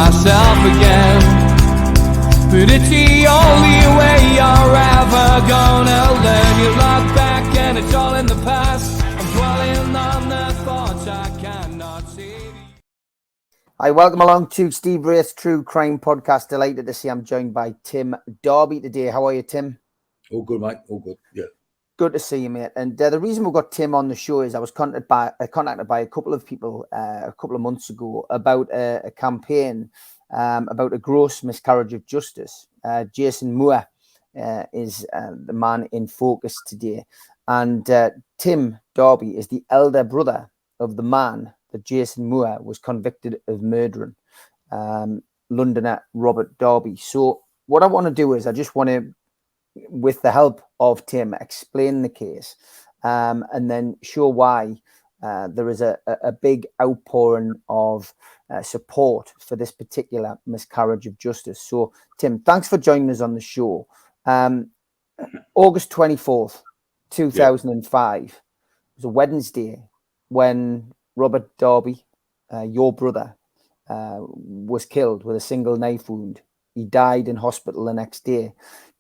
myself again. But it's the only way you're ever gonna learn. You look back and it's all in the past. I'm dwelling on the thoughts I cannot see. Hi, welcome along to Steve Wraith's True Crime Podcast. Delighted to see I'm joined by Tim Darby today. How are you, Tim? All good, mate. All good. Yeah. Good to see you, mate. And the reason we've got Tim on the show is I was contacted by a couple of people a couple of months ago about a campaign about a gross miscarriage of justice. Jason Moore is the man in focus today. And Tim Darby is the elder brother of the man that Jason Moore was convicted of murdering, Londoner Robert Darby. So what I want to do is I just want to, with the help of Tim, explain the case and then show why there is a big outpouring of support for this particular miscarriage of justice. So, Tim, thanks for joining us on the show. August 24th, 2005 was a Wednesday when Robert Darby, your brother, was killed with a single knife wound. He died in hospital the next day.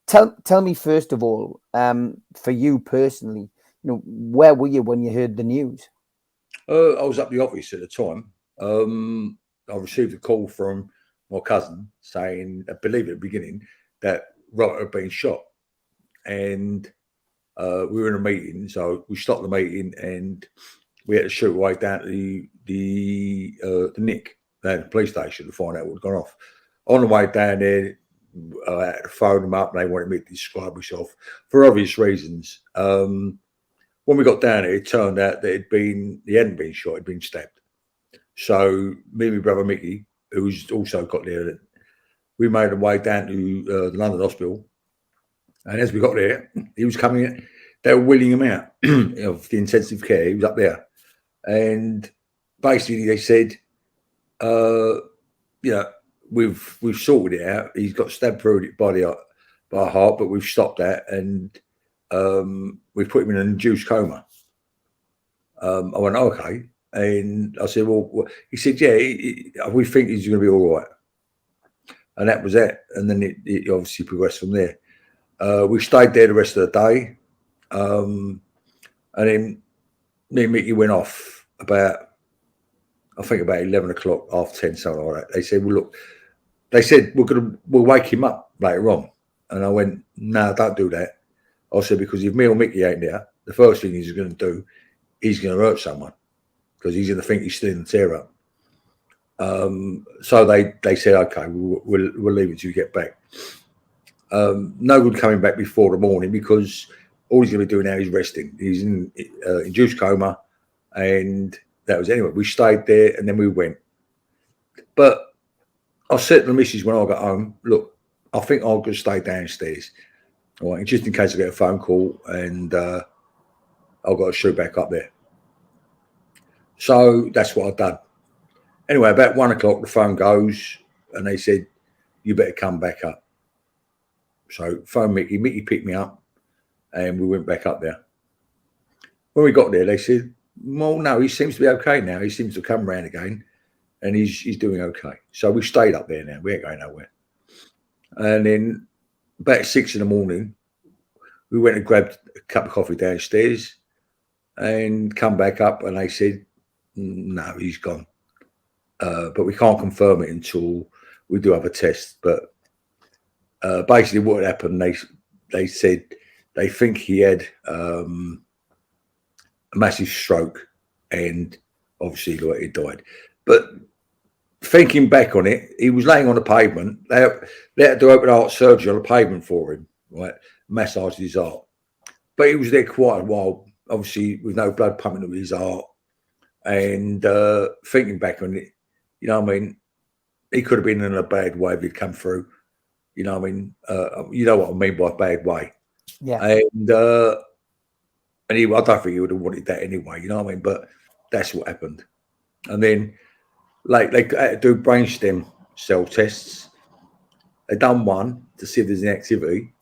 Tell me, first of all, for you personally, where were you when you heard the news? I was at the office at the time. I received a call from my cousin saying, I believe at the beginning, that Robert had been shot. And we were in a meeting, so we stopped the meeting and we had to shoot right down to the Nick, the police station, to find out what had gone off. On the way down there, I had to phone them up and they wanted me to describe myself for obvious reasons. When we got down there, it turned out that he hadn't been shot, he'd been stabbed. So me and my brother Mickey, who's also got there, we made our way down to the London hospital. And as we got there, he was coming in. They were wheeling him out of the intensive care. He was up there. And basically they said, we've sorted it out. He's got stabbed through by the heart, but we've stopped that and we've put him in an induced coma. I went, okay. And I said, well, he said, yeah, we think he's going to be all right. And that was it. And then it obviously progressed from there. We stayed there the rest of the day. And then me and Mickey went off about 11 o'clock, half 10, something like that. They said, well, look, we'll wake him up later on. And I went, no, don't do that. I said, because if me or Mickey ain't there, the first thing he's going to do, he's going to hurt someone because he's going to think he's still in the tear up. So they said, okay, we'll leave it till you get back. No good coming back before the morning because all he's going to be doing now is resting. He's in induced coma, and that was anyway. We stayed there and then we went. But I said to the missus when I got home, look, I think I'll just stay downstairs, all right, just in case I get a phone call and I've got to shoot back up there. So that's what I done. Anyway, about 1 o'clock, the phone goes and they said, you better come back up. So phone Mickey picked me up and we went back up there. When we got there, they said, well, no, he seems to be okay now. He seems to come around again and he's doing okay. So we stayed up there now. We ain't going nowhere. And then about 6 in the morning, we went and grabbed a cup of coffee downstairs and come back up and they said, no, he's gone. But we can't confirm it until we do have a test. But basically what happened, they said they think he had a massive stroke and obviously he died. But thinking back on it, he was laying on the pavement. They had to open heart surgery on the pavement for him, right? Massage his heart. But he was there quite a while, obviously with no blood pumping to his heart. And thinking back on it, you know what I mean? He could have been in a bad way if he'd come through. You know what I mean? You know what I mean by bad way. Yeah. And I don't think he would have wanted that anyway, you know what I mean? But that's what happened. And then like they had to do brain stem cell tests. They done one to see if there's any activity,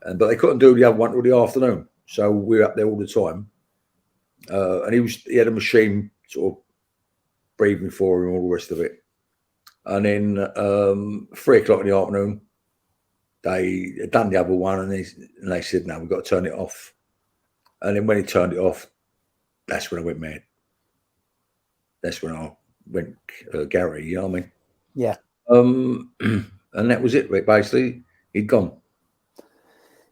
but they couldn't do the other one till the afternoon. So we were up there all the time. And he had a machine sort of breathing for him, all the rest of it. And then 3:00 in the afternoon, they had done the other one, and they said, "No, we've got to turn it off." And then when he turned it off, that's when I went mad. That's when I went Gary. You know what I mean? Yeah. And that was it. Basically, he'd gone.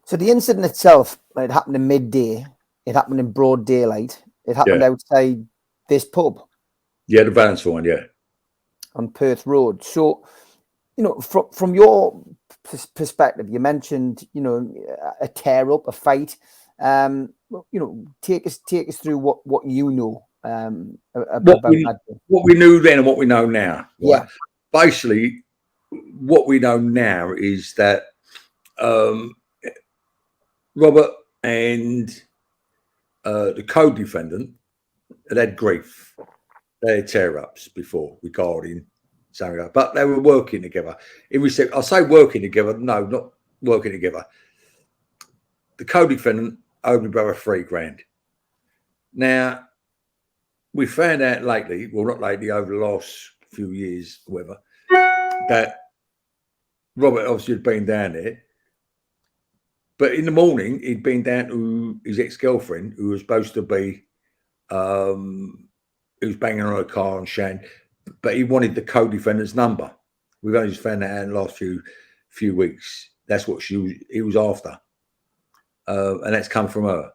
So the incident itself, it happened in midday. It happened in broad daylight. It happened outside this pub. Yeah, the Valence one, yeah. On Perth Road. So, you know, from your perspective, you mentioned, you know, a tear up, a fight. You know, take us through what you know about that. What we knew then and what we know now. Right? Yeah. Basically, what we know now is that Robert and the co-defendant had grief. They had tear-ups before regarding something, but they were working together. I say working together. No, not working together. The co-defendant owed my brother $3,000. Now, we found out lately, well, not lately, over the last few years, whatever, that Robert obviously had been down there. But in the morning, he'd been down to his ex-girlfriend, who was supposed to be, who was banging on her car and shouting, but he wanted the co-defendant's number. We've only just found that out in the last few weeks. That's what he was after. And that's come from her.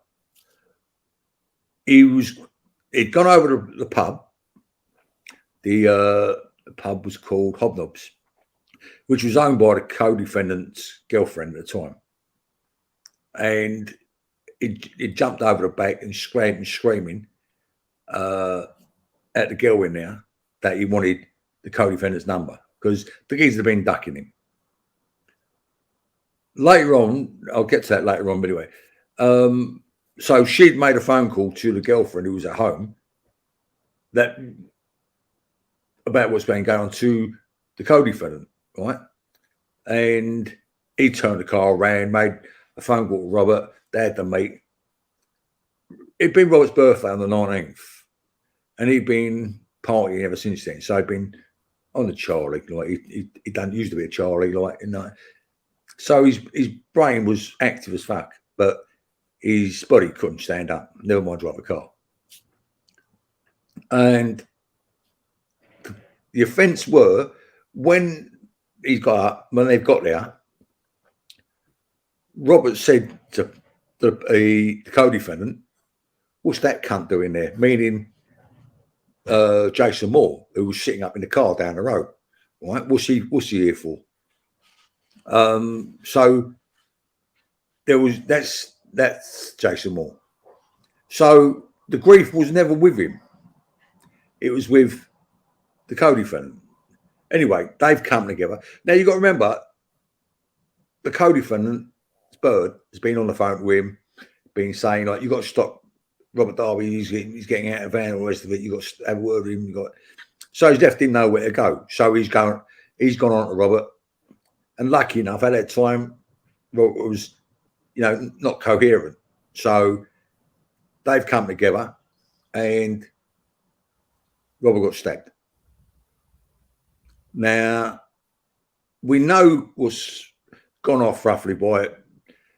He'd gone over to the pub. The pub was called Hobnobs, which was owned by the co-defendant's girlfriend at the time. And he jumped over the back and screaming at the girl in there that he wanted the co-defendant's number because the geezers had been ducking him. Later on, I'll get to that later on, but anyway. So she'd made a phone call to the girlfriend who was at home about what's been going on to the co-defendant, right? And he turned the car around, made a phone call to Robert. They had to meet. It'd been Robert's birthday on the 19th, and he'd been partying ever since then. So he'd been on the Charlie, like he used to be a Charlie, like so his brain was active as fuck, but his body couldn't stand up. Never mind drive a car. And the offence were when they've got there. Robert said to the co-defendant, "What's that cunt doing there?" Meaning Jason Moore, who was sitting up in the car down the road. Right? What's he here for? So there was that's Jason Moore. So the grief was never with him. It was with the co-defendant. Anyway, they've come together. Now you've got to remember the co-defendant, Bird, has been on the phone with him, been saying, like, you've got to stop Robert Darby, he's getting out of the van, all the rest of it, you've got to have a word with him. So he's left him nowhere to go. So he's gone on to Robert. And lucky enough, at that time, Robert was, not coherent. So they've come together and Robert got stabbed. Now, we know what's gone off roughly by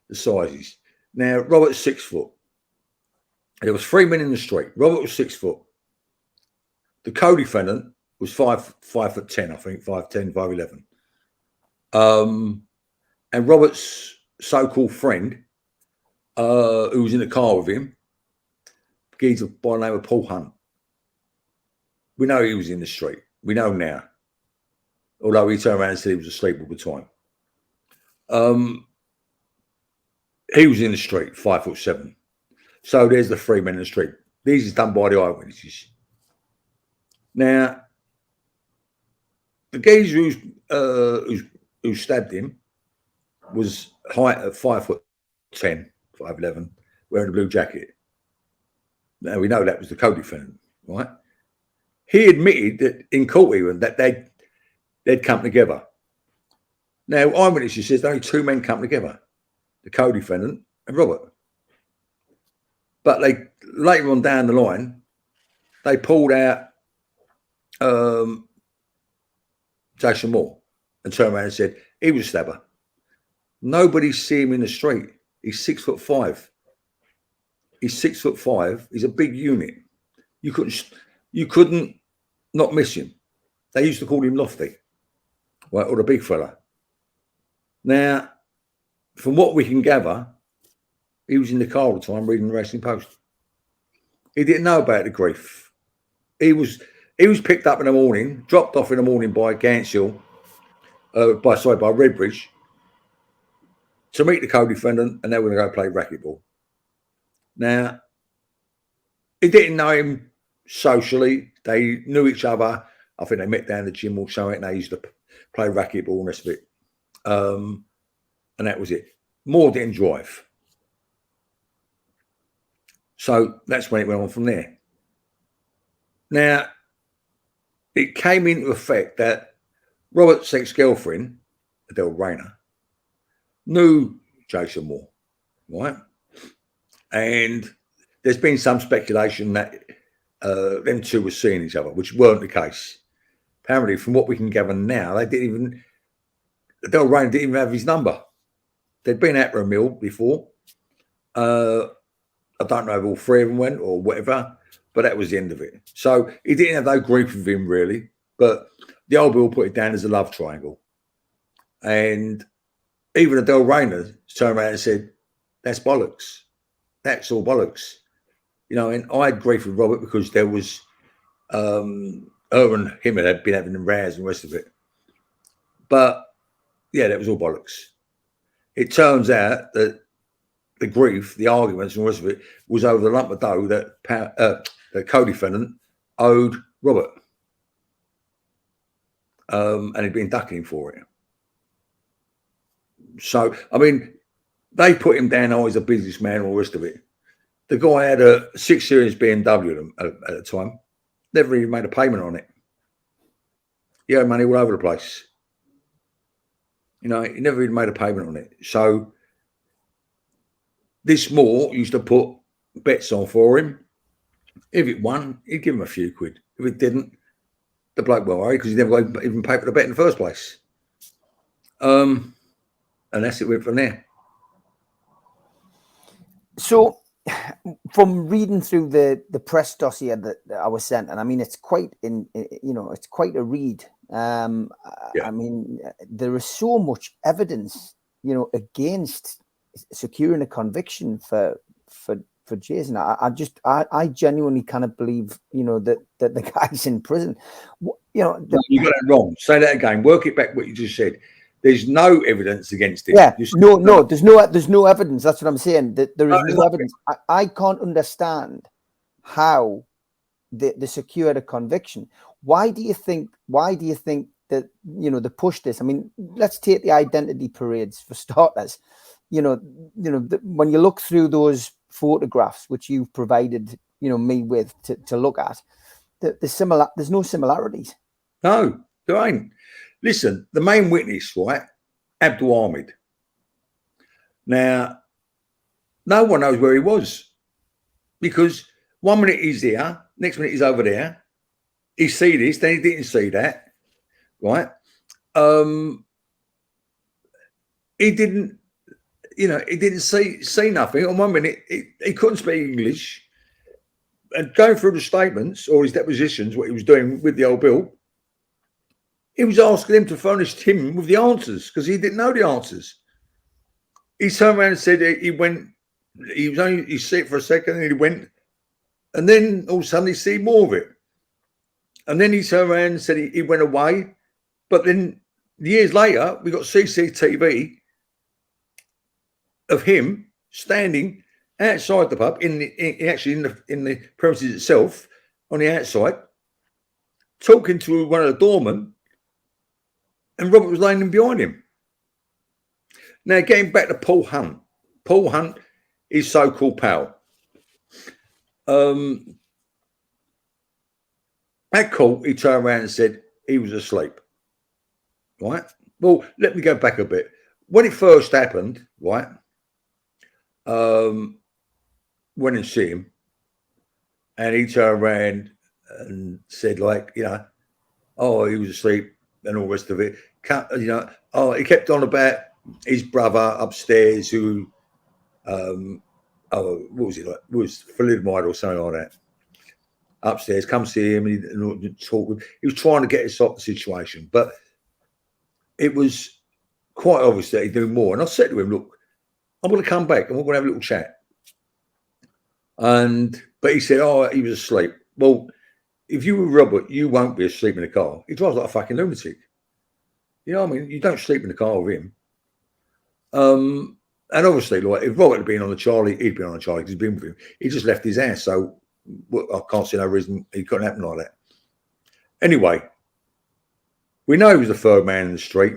the sizes. Now, Robert's 6 foot. There was 3 men in the street. Robert was 6 foot. The co-defendant was 5'10", I think, 5'10", 5'11". And Robert's so-called friend, who was in the car with him, geezer by the name of Paul Hunt. We know he was in the street. We know now. Although he turned around and said he was asleep all the time. He was in the street, 5'7". So there's the 3 men in the street. These is done by the eyewitnesses. Now, the geezer who stabbed him was height of 5'10", 5'11", wearing a blue jacket. Now we know that was the co-defendant, right? He admitted that in court even that they'd come together. Now, eyewitnesses says only 2 men come together, the co-defendant and Robert. But later on down the line, they pulled out Jason Moore, and turned around and said he was a stabber. Nobody see him in the street. He's 6'5". He's 6'5". He's a big unit. You couldn't not miss him. They used to call him Lofty, right, or the big fella. Now, from what we can gather, he was in the car all the time reading the Wrestling Post. He didn't know about the grief. He was picked up in the morning, dropped off in the morning by Ganshill, by Redbridge, to meet the co-defendant, and they were going to go play racquetball. Now, he didn't know him socially. They knew each other. I think they met down the gym or something, and they used to play racquetball and the rest of it. And that was it. Moore didn't drive. So that's when it went on from there. Now, it came into effect that Robert's ex-girlfriend, Adele Rayner, knew Jason Moore, right? And there's been some speculation that them two were seeing each other, which weren't the case. Apparently, from what we can gather now, Adele Rayner didn't even have his number. They'd been out for a meal before. I don't know if all three of them went or whatever, but that was the end of it. So he didn't have no grief with him, really. But the old Bill put it down as a love triangle. And even Adele Rayner turned around and said, that's bollocks. That's all bollocks. You know, and I had grief with Robert because there was her and him had been having the rows and the rest of it. But, yeah, that was all bollocks. It turns out that the grief, the arguments and the rest of it was over the lump of dough that the co-defendant owed Robert. And he'd been ducking for it. So, I mean, they put him down, he's a businessman and all the rest of it. The guy had a 6 Series BMW at the time. Never even made a payment on it. He had money all over the place. You know, he never even made a payment on it. So this Moore used to put bets on for him. If it won, he'd give him a few quid. If it didn't, the bloke won't worry because he never even paid for the bet in the first place. And that's it went from there. So, from reading through the press dossier that I was sent, and I mean, it's quite it's quite a read. I mean, there is so much evidence, against securing a conviction for Jason. I genuinely cannot believe, that the guy's in prison. You got it wrong. Say that again. Work it back. What you just said. There's no evidence against him. Yeah, no, there's no evidence. That's what I'm saying. There is no evidence. I can't understand how they secured a conviction. Why do you think that they pushed this? I mean, let's take the identity parades for starters. When you look through those photographs which you've provided me with to look at, there's no similarities. No, there ain't. Listen, the main witness, right, Abdul Ahmed. Now, no one knows where he was because 1 minute he's here, next minute he's over there. He see this, then he didn't see that, right? He didn't see nothing. On 1 minute, he couldn't speak English. And going through the statements or his depositions, what he was doing with the old Bill, he was asking him to furnish him with the answers because he didn't know the answers. He turned around and said he see it for a second and he went, and then all of a sudden he see more of it. And then he turned around and said he went away. But then years later, we got CCTV of him standing outside the pub in the premises itself on the outside, talking to one of the doormen. And Robert was laying behind him. Now, getting back to Paul Hunt. Paul Hunt, his so-called pal. At court, he turned around and said he was asleep. Right? Well, let me go back a bit. When it first happened, right, went and see him, and he turned around and said, oh, he was asleep. and all the rest of it. You know, he kept on about his brother upstairs who, what was it like? It was thalidomide or something like that. Upstairs, come see him and talk with him. He was trying to get us off the situation, but it was quite obvious that he'd do more. And I said to him, look, I'm going to come back and we're going to have a little chat. But he said, oh, he was asleep. Well, if you were Robert, you won't be asleep in the car. He drives like a fucking lunatic. You know what I mean? You don't sleep in the car with him. And obviously, like, if Robert had been on the Charlie, he'd been on the Charlie because he'd been with him. He just left his ass. So I can't see no reason it couldn't happen like that. Anyway, we know he was the third man in the street.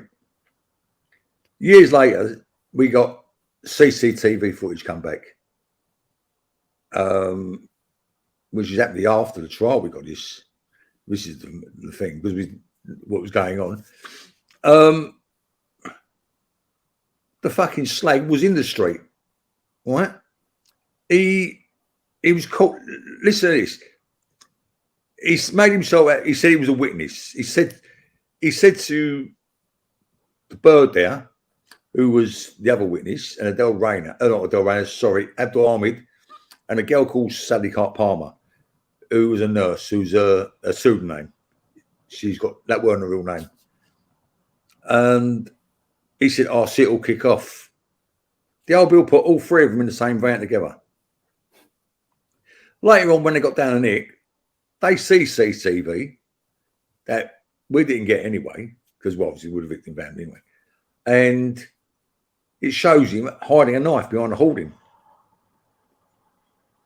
Years later, we got CCTV footage come back, which is actually after the trial. We got this. This is the thing, because what was going on. The fucking slag was in the street, right? He was caught. Listen to this. He's made himself out. He said he was a witness. He said to the bird there, who was the other witness, and Abdul Ahmed, and a girl called Sally Palmer, who was a nurse, who's a pseudonym. She's got, that weren't a real name. And he said, oh, see it all kick off. The old Bill put all three of them in the same van together. Later on, when they got down to Nick, they see CCTV that we didn't get anyway, because we obviously would have victim banned anyway. And it shows him hiding a knife behind a hoarding,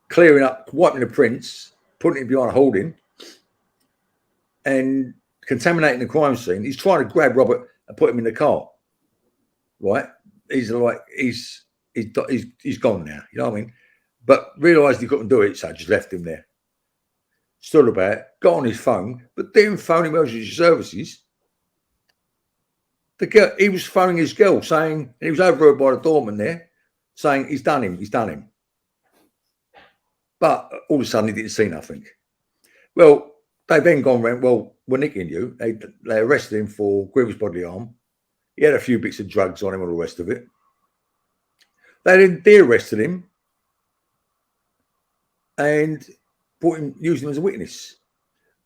clearing up, wiping the prints, putting it behind a hoarding, and contaminating the crime scene. He's trying to grab Robert and put him in the car. Right? He's like, he's gone now. You know what I mean? But realised he couldn't do it, so I just left him there. Stood about, got on his phone, but didn't phone emergency services. The girl, he was phoning his girl, saying, and he was over by the doorman there, saying he's done him. But all of a sudden he didn't see nothing. Well, they then gone around, well, we're nicking you. They arrested him for grievous bodily harm. He had a few bits of drugs on him and all the rest of it. They then de-arrested him and brought him, used him as a witness.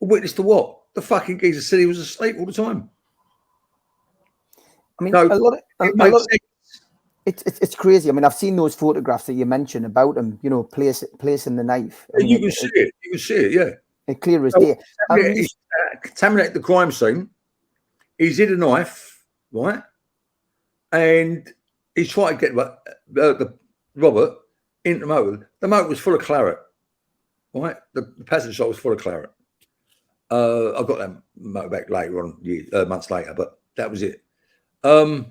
A witness to what? The fucking geezer said he was asleep all the time. I mean, so, it's crazy. I mean, I've seen those photographs that you mentioned about him, you know, placing the knife. I mean, you can see it. You can see it, yeah. It's clear as day. He's contaminated the crime scene. He's hid a knife, right? And he's trying to get the Robert into the motor. The motor was full of claret, right? The passenger side was full of claret. I got that motor back later on, months later, but that was it. The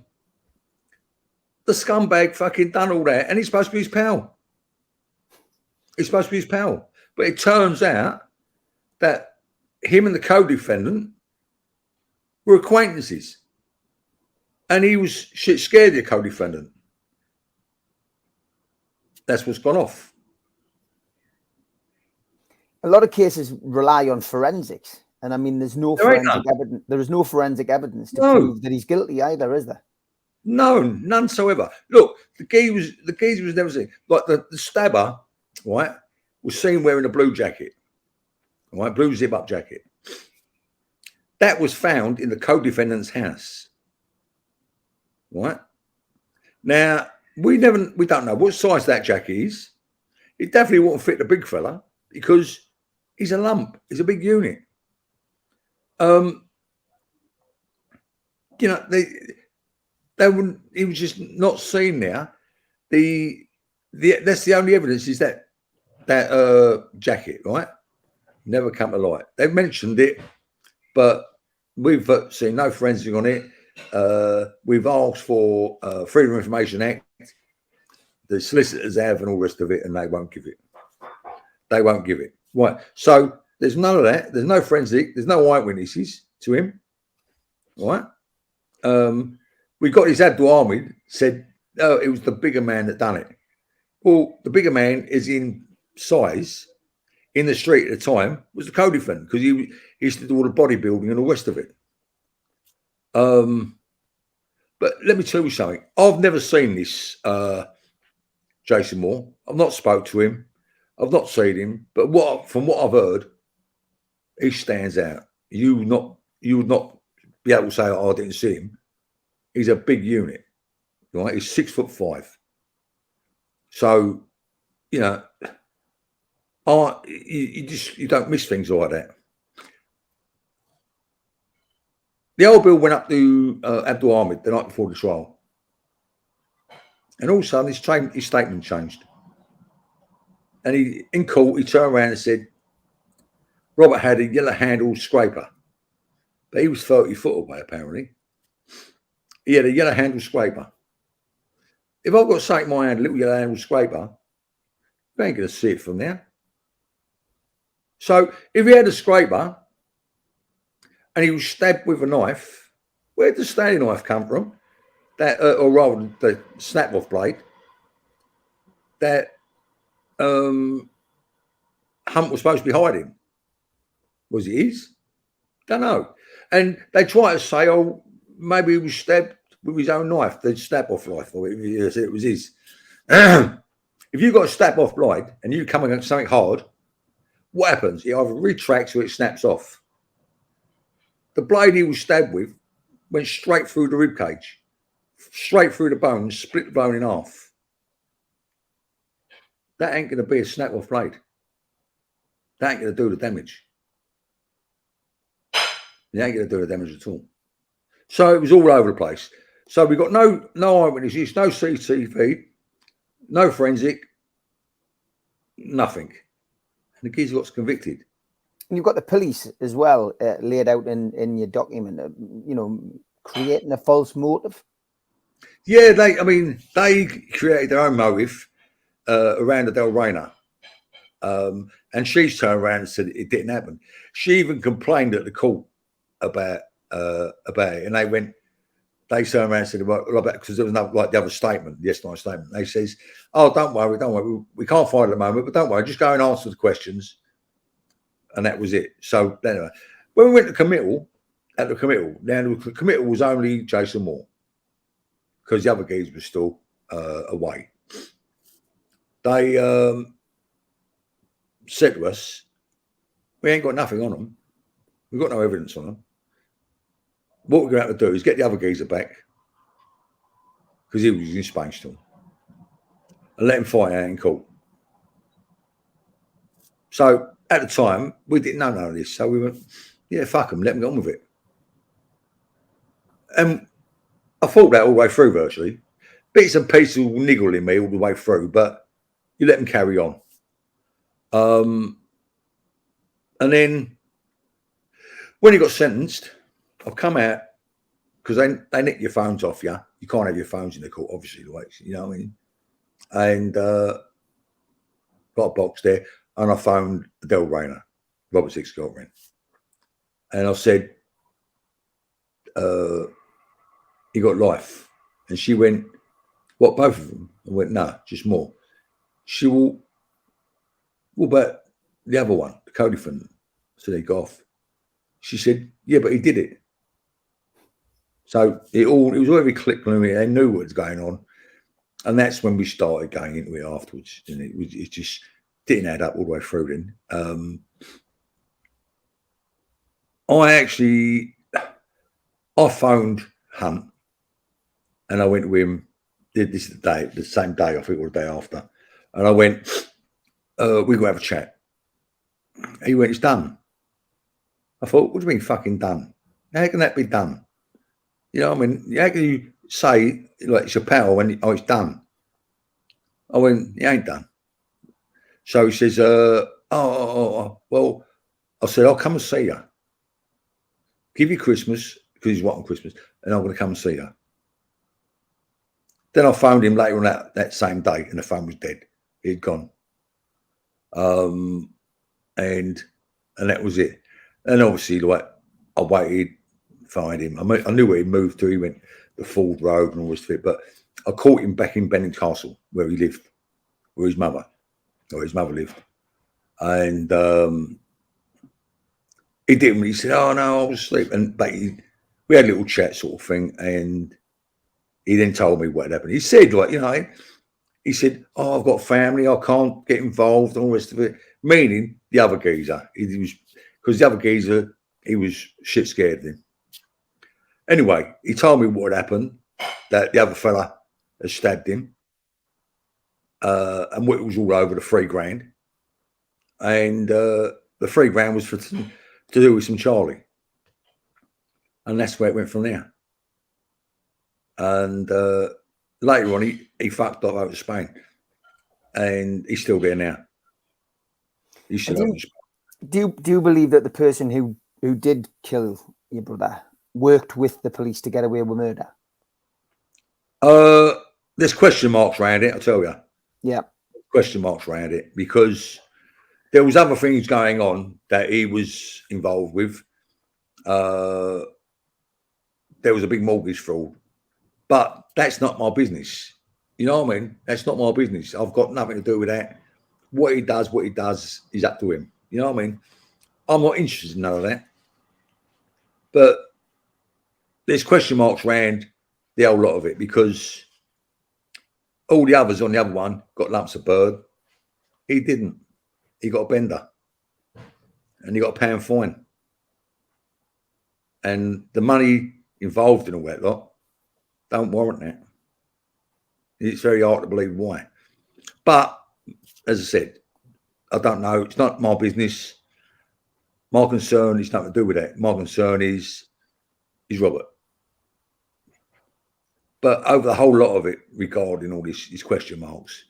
scumbag fucking done all that, and he's supposed to be his pal. But it turns out that him and the co-defendant were acquaintances. And he was shit scared of the co-defendant. That's what's gone off. A lot of cases rely on forensics. And I mean, there's no forensic evidence. There is no forensic evidence to prove that he's guilty either, is there? No, none so ever. Look, the geezer was never seen. Like the stabber, right, was seen wearing a blue jacket. Right, blue zip-up jacket. That was found in the co-defendant's house. Right? Now, we don't know what size that jacket is. It definitely won't fit the big fella because he's a lump. He's a big unit. You know, they wouldn't. He was just not seen there. That's the only evidence is that jacket, right? Never come to light. They've mentioned it, but we've seen no forensic on it. We've asked for Freedom of Information Act. The solicitors have and all the rest of it, and they won't give it. They won't give it. Right. So there's none of that. There's no forensic. There's no eyewitnesses to him. Right. We got his Abdul Ahmed said, oh, it was the bigger man that done it. Well, the bigger man is in size in the street at the time was the co-defendant because he used to do all the bodybuilding and all the rest of it. But let me tell you something. I've never seen this Jason Moore. I've not spoke to him. I've not seen him. But from what I've heard, he stands out. You would not be able to say, "Oh, I didn't see him." He's a big unit, right? He's 6'5". So, you know, you don't miss things like that. The old Bill went up to Abdul Ahmed the night before the trial, and all of a sudden his statement changed. And in court, he turned around and said, Robert had a yellow handle scraper, but he was 30 foot away, apparently. He had a yellow handle scraper. If I've got something in my hand, a little yellow handle scraper, you ain't going to see it from there. So if he had a scraper and he was stabbed with a knife, where did the Stanley knife come from? That, or rather, the snap-off blade that Hunt was supposed to be hiding. Was it his? Don't know. And they try to say, oh, maybe he was stabbed with his own knife, the snap-off knife, or it was his. If you've got a snap-off blade and you come against something hard, what happens? It either retracts or it snaps off. The blade he was stabbed with went straight through the rib cage, straight through the bone, split the bone in half. That ain't going to be a snap-off blade. That ain't going to do the damage. It ain't going to do the damage at all. So it was all over the place. So we got no eyewitnesses, no CCTV, no forensic, nothing. And the geezer got convicted. And you've got the police as well laid out in your document, creating a false motive. Yeah, they created their own motive around the Del Reyna. And she's turned around and said it didn't happen. She even complained at the court about it, and they turned around and said, well, because there was no, like the other statement, the yes/no statement. They says, oh, don't worry, we can't find it at the moment, but don't worry, just go and answer the questions. And that was it. So anyway, when we went to committal, now the committal was only Jason Moore, because the other guys were still away. They said to us, we ain't got nothing on them. We've got no evidence on them. What we're going to have to do is get the other geezer back, because he was in Spain still, and let him fight out in court. So at the time, we didn't know none of this. So we went, yeah, fuck them, let them get on with it. And I thought that all the way through, virtually. Bits and pieces will niggle in me all the way through, but you let them carry on. And then when he got sentenced, I've come out, because they nick your phones off you. You can't have your phones in the court, obviously, you know what I mean? And got a box there, and I phoned Del Reyna, Robert's ex-girlfriend. And I said, he got life. And she went, what, both of them? I went, no, just more. She will, what about the other one, the co-defendant? So they got off. She said, yeah, but he did it. So it was already clicking on me. They knew what was going on. And that's when we started going into it afterwards. And it just didn't add up all the way through then. I phoned Hunt, and I went to him. This is the same day, I think, or the day after. And I went, we're going to have a chat. He went, it's done. I thought, what do you mean fucking done? How can that be done? You know what I mean? How can you say, like, it's your power when, it's done? I went, it ain't done. So he says, well, I said, I'll come and see you. Give you Christmas, because he's what on Christmas, and I'm going to come and see you. Then I phoned him later on that same day, and the phone was dead. He'd gone. And that was it. And obviously, like, I waited, find him. I knew where he moved to. He went the Ford Road and all this bit, but I caught him back in Benning Castle, where he lived, where his mother lived. And he didn't. He said, "Oh no, I was asleep." But we had a little chat sort of thing, and he then told me what had happened. He said, like, you know, he said, "Oh, I've got family, I can't get involved," and all the rest of it. Meaning the other geezer. He was, because the other geezer, he was shit scared of him. Anyway, he told me what had happened, that the other fella had stabbed him, and it was all over the $3,000. And the $3,000 was to do with some Charlie. And that's where it went from there. And later on, he fucked off over to Spain. And he's still there now. He's still over Spain. Do you believe that the person who did kill your brother worked with the police to get away with murder? There's question marks around it, I'll tell you. Yeah. Question marks around it, because there was other things going on that he was involved with. There was a big mortgage fraud, but that's not my business. You know what I mean? That's not my business. I've got nothing to do with that. What he does is up to him. You know what I mean? I'm not interested in none of that. But there's question marks around the whole lot of it, because all the others on the other one got lumps of bird. He didn't. He got a bender. And he got a £1 fine. And the money involved in all that lot don't warrant that. It's very hard to believe why. But, as I said, I don't know. It's not my business. My concern is nothing to do with that. My concern is Robert. But over the whole lot of it, regarding all these question marks,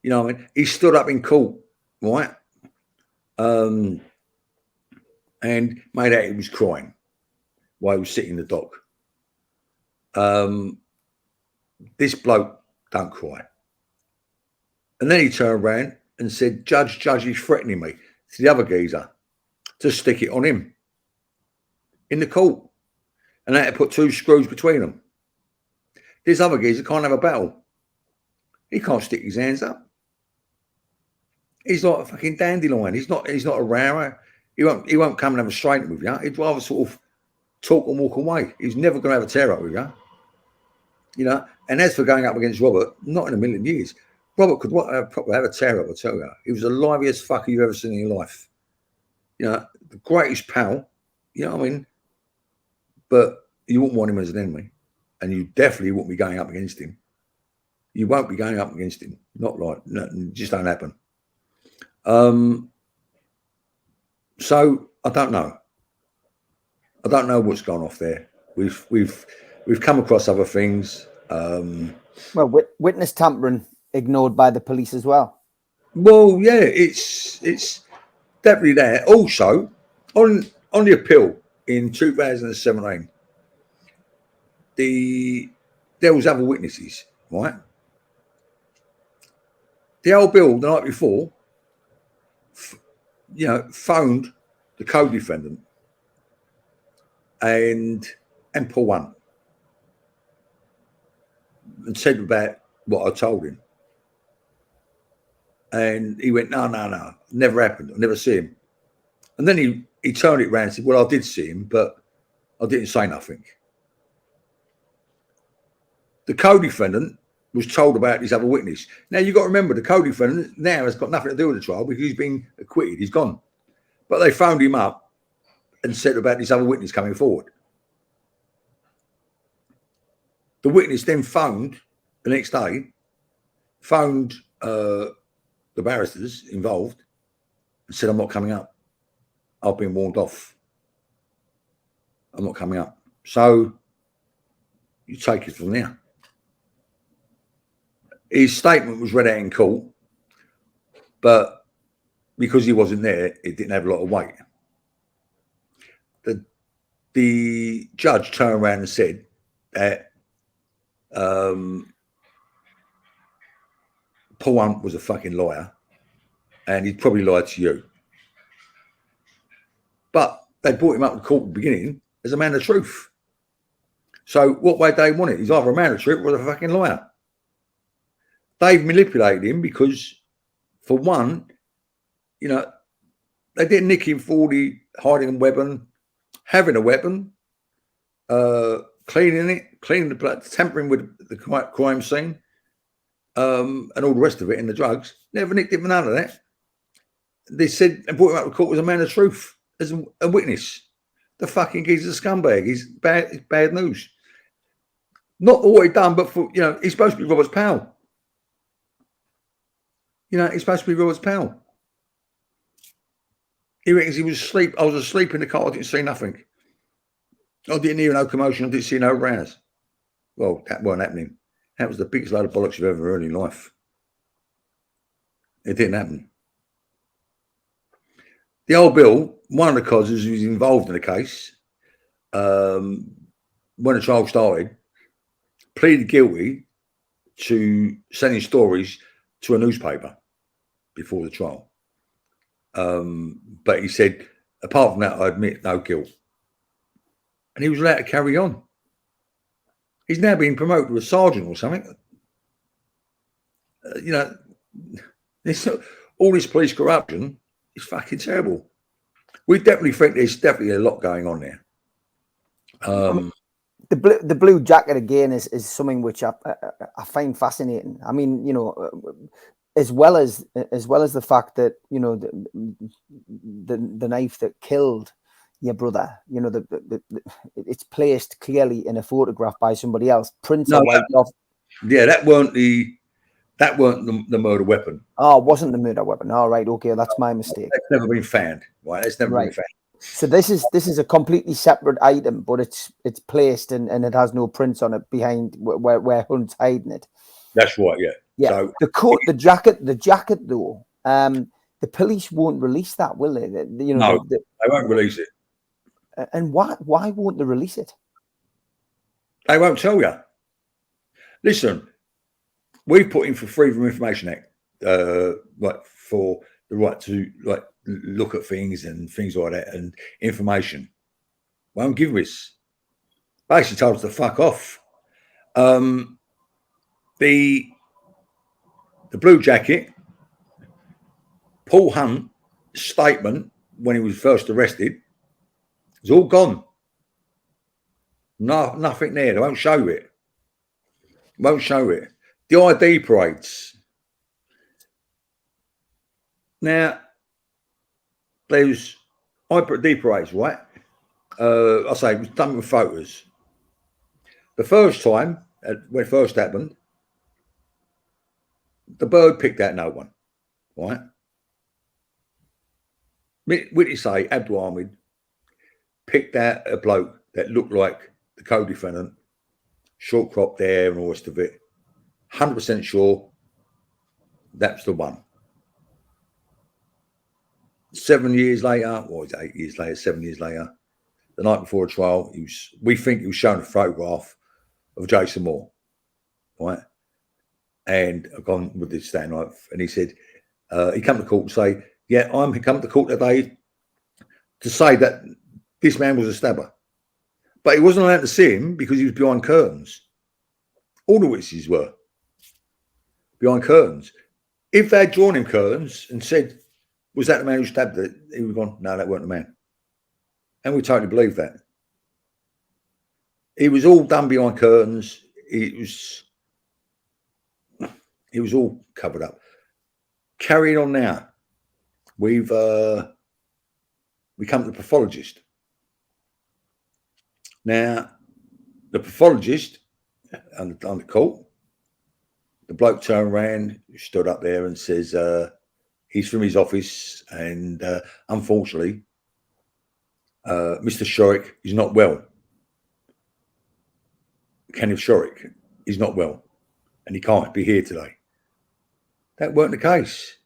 you know what I mean? He stood up in court, right? And made out he was crying while he was sitting in the dock. This bloke don't cry. And then he turned around and said, Judge, he's threatening me, to the other geezer, to stick it on him in the court. And they had to put 2 screws between them. This other geezer can't have a battle. He can't stick his hands up. He's like a fucking dandelion. He's not a rower. He won't come and have a straight with you. He'd rather sort of talk and walk away. He's never going to have a tear up with you. You know, and as for going up against Robert, not in a million years. Robert could probably have a tear up, I tell you. He was the liveliest fucker you've ever seen in your life. You know, the greatest pal, you know what I mean? But you wouldn't want him as an enemy. And you definitely wouldn't be going up against him. You won't be going up against him. Not like, no, it just don't happen. So I don't know. I don't know what's gone off there. We've come across other things. Well, witness tampering ignored by the police as well. Well, yeah, it's definitely there. Also, on the appeal in 2017, there was other witnesses, right? The old Bill the night before, phoned the co-defendant and Paul Hunt and said about what I told him. And he went, no, never happened. I never see him. And then he turned it around and said, well, I did see him, but I didn't say nothing. The co-defendant was told about this other witness. Now, you've got to remember, the co-defendant now has got nothing to do with the trial because he's been acquitted. He's gone. But they phoned him up and said about this other witness coming forward. The witness then phoned the next day, phoned the barristers involved and said, I'm not coming up. I've been warned off. I'm not coming up. So you take it from there. His statement was read out in court, but because he wasn't there, it didn't have a lot of weight. The judge turned around and said that Paul Hunt was a fucking liar and he'd probably lied to you. But they brought him up to court at the beginning as a man of truth. So what way they want it? He's either a man of truth or a fucking liar. They've manipulated him because, for one, they didn't nick him for the hiding a weapon, having a weapon. cleaning the blood, tampering with the crime scene, and all the rest of it, and the drugs. Never nicked him for none of that. They said and brought him up to court as a man of truth, as a witness. The fucking geezer's a scumbag. He's bad news. Not for what he'd done, but for, he's supposed to be Robert's pal. He's supposed to be Robert's pal. He reckons he was asleep. I was asleep in the car. I didn't see nothing. I didn't hear no commotion. I didn't see no rows. Well, that weren't happening. That was the biggest load of bollocks you've ever heard in life. It didn't happen. The old Bill, one of the causes who was involved in the case, when the trial started, pleaded guilty to sending stories to a newspaper before the trial. But he said, apart from that, I admit no guilt. And he was allowed to carry on. He's now being promoted to a sergeant or something. All this police corruption is fucking terrible. We definitely think there's definitely a lot going on there. The blue jacket again is something which I find fascinating. I mean, as well as the fact that the knife that killed your brother, it's placed clearly in a photograph by somebody else. Prints are wiped off. Yeah, that weren't the murder weapon. Oh, it wasn't the murder weapon. All right, okay, that's my mistake. That's never been found. Right, it's never been found. So this is a completely separate item, but it's placed and it has no prints on it behind where Hunt's hiding it. That's right. Yeah. Yeah. So, the coat, the jacket though. The police won't release that, will they? No, they won't release it. And why won't they release it? They won't tell you. Listen, we've put in for Freedom of Information Act, for the right to look at things and things like that and information. Won't give us. Basically told us to fuck off. The blue jacket, Paul Hunt's statement when he was first arrested, is all gone. No, nothing there. They won't show it. Won't show it. The ID parades. Now, there's ID parades, right? I say it was done with photos. The first time, when it first happened, the bird picked out no one, right? Witness say Abdul Ahmed picked out a bloke that looked like the co-defendant, short cropped hair and all the rest of it. 100% sure that's the one. 7 years later, or 8 years later, 7 years later, the night before a trial, we think he was shown a photograph of Jason Moore, right? And I've gone with this stand knife, and he said, he come to court and say, yeah, I'm come to court today to say that this man was a stabber. But he wasn't allowed to see him because he was behind curtains. All the witnesses were behind curtains. If they had drawn him curtains and said, was that the man who stabbed it? He would have gone, no, that weren't the man. And we totally believe that. It was all done behind curtains. It was all covered up. Carrying on now. We come to the pathologist. Now, the pathologist on the court, the bloke turned around, stood up there and says, he's from his office and unfortunately, Mr. Shorrock is not well. Kenneth Shorrock is not well and he can't be here today. That weren't the case.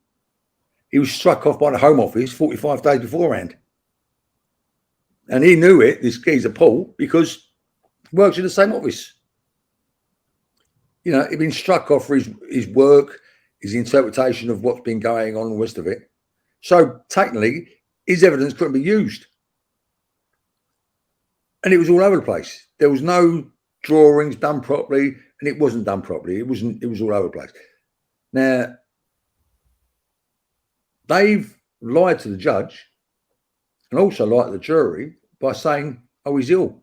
He was struck off by the Home Office 45 days beforehand. And he knew it, this geezer Paul, because he works in the same office. He'd been struck off for his work, his interpretation of what's been going on and the rest of it. So technically, his evidence couldn't be used. And it was all over the place. There was no drawings done properly, and it wasn't done properly. It was all over the place. Now, they've lied to the judge and also lied to the jury by saying, oh, he's ill.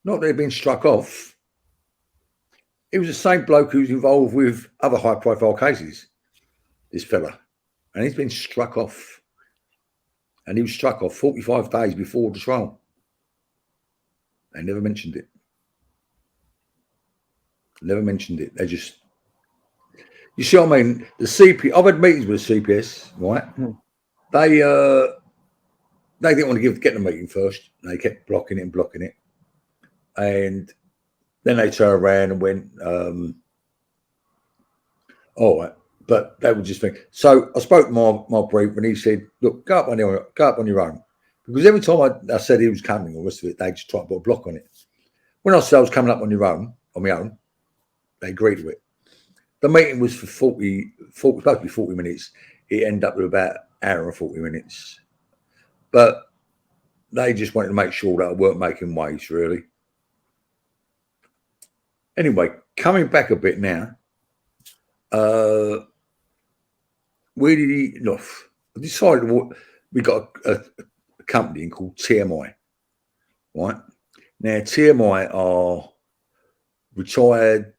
Not that he'd been struck off. He was the same bloke who's involved with other high-profile cases, this fella. And he's been struck off. And he was struck off 45 days before the trial. They never mentioned it. Never mentioned it. They just... You see what I mean? The CP... I've had meetings with the CPS, right? They didn't want to get the meeting first. They kept blocking it. And then they turned around and went, all right. But they would just think. So I spoke to my brief and he said, look, go up on your own. Because every time I said he was coming or the rest of it, they just tried to put a block on it. When I said I was coming up on my own, they agreed to it. The meeting was for 40 supposed to be 40 minutes. It ended up with about an hour and 40 minutes. But they just wanted to make sure that I weren't making waves, really. Anyway, coming back a bit now, where did he enough? I decided we got a company called TMI, right? Now, TMI are retired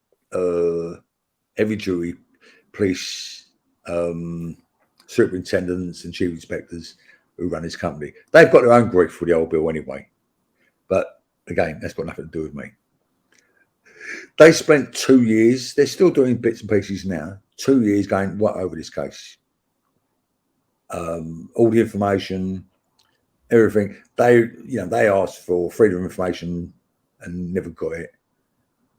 heavy duty police superintendents and chief inspectors who run this company. They've got their own grief for the old bill anyway. But again, that's got nothing to do with me. They spent 2 years, they're still doing bits and pieces now, 2 years going right over this case. All the information, everything. They asked for freedom of information and never got it.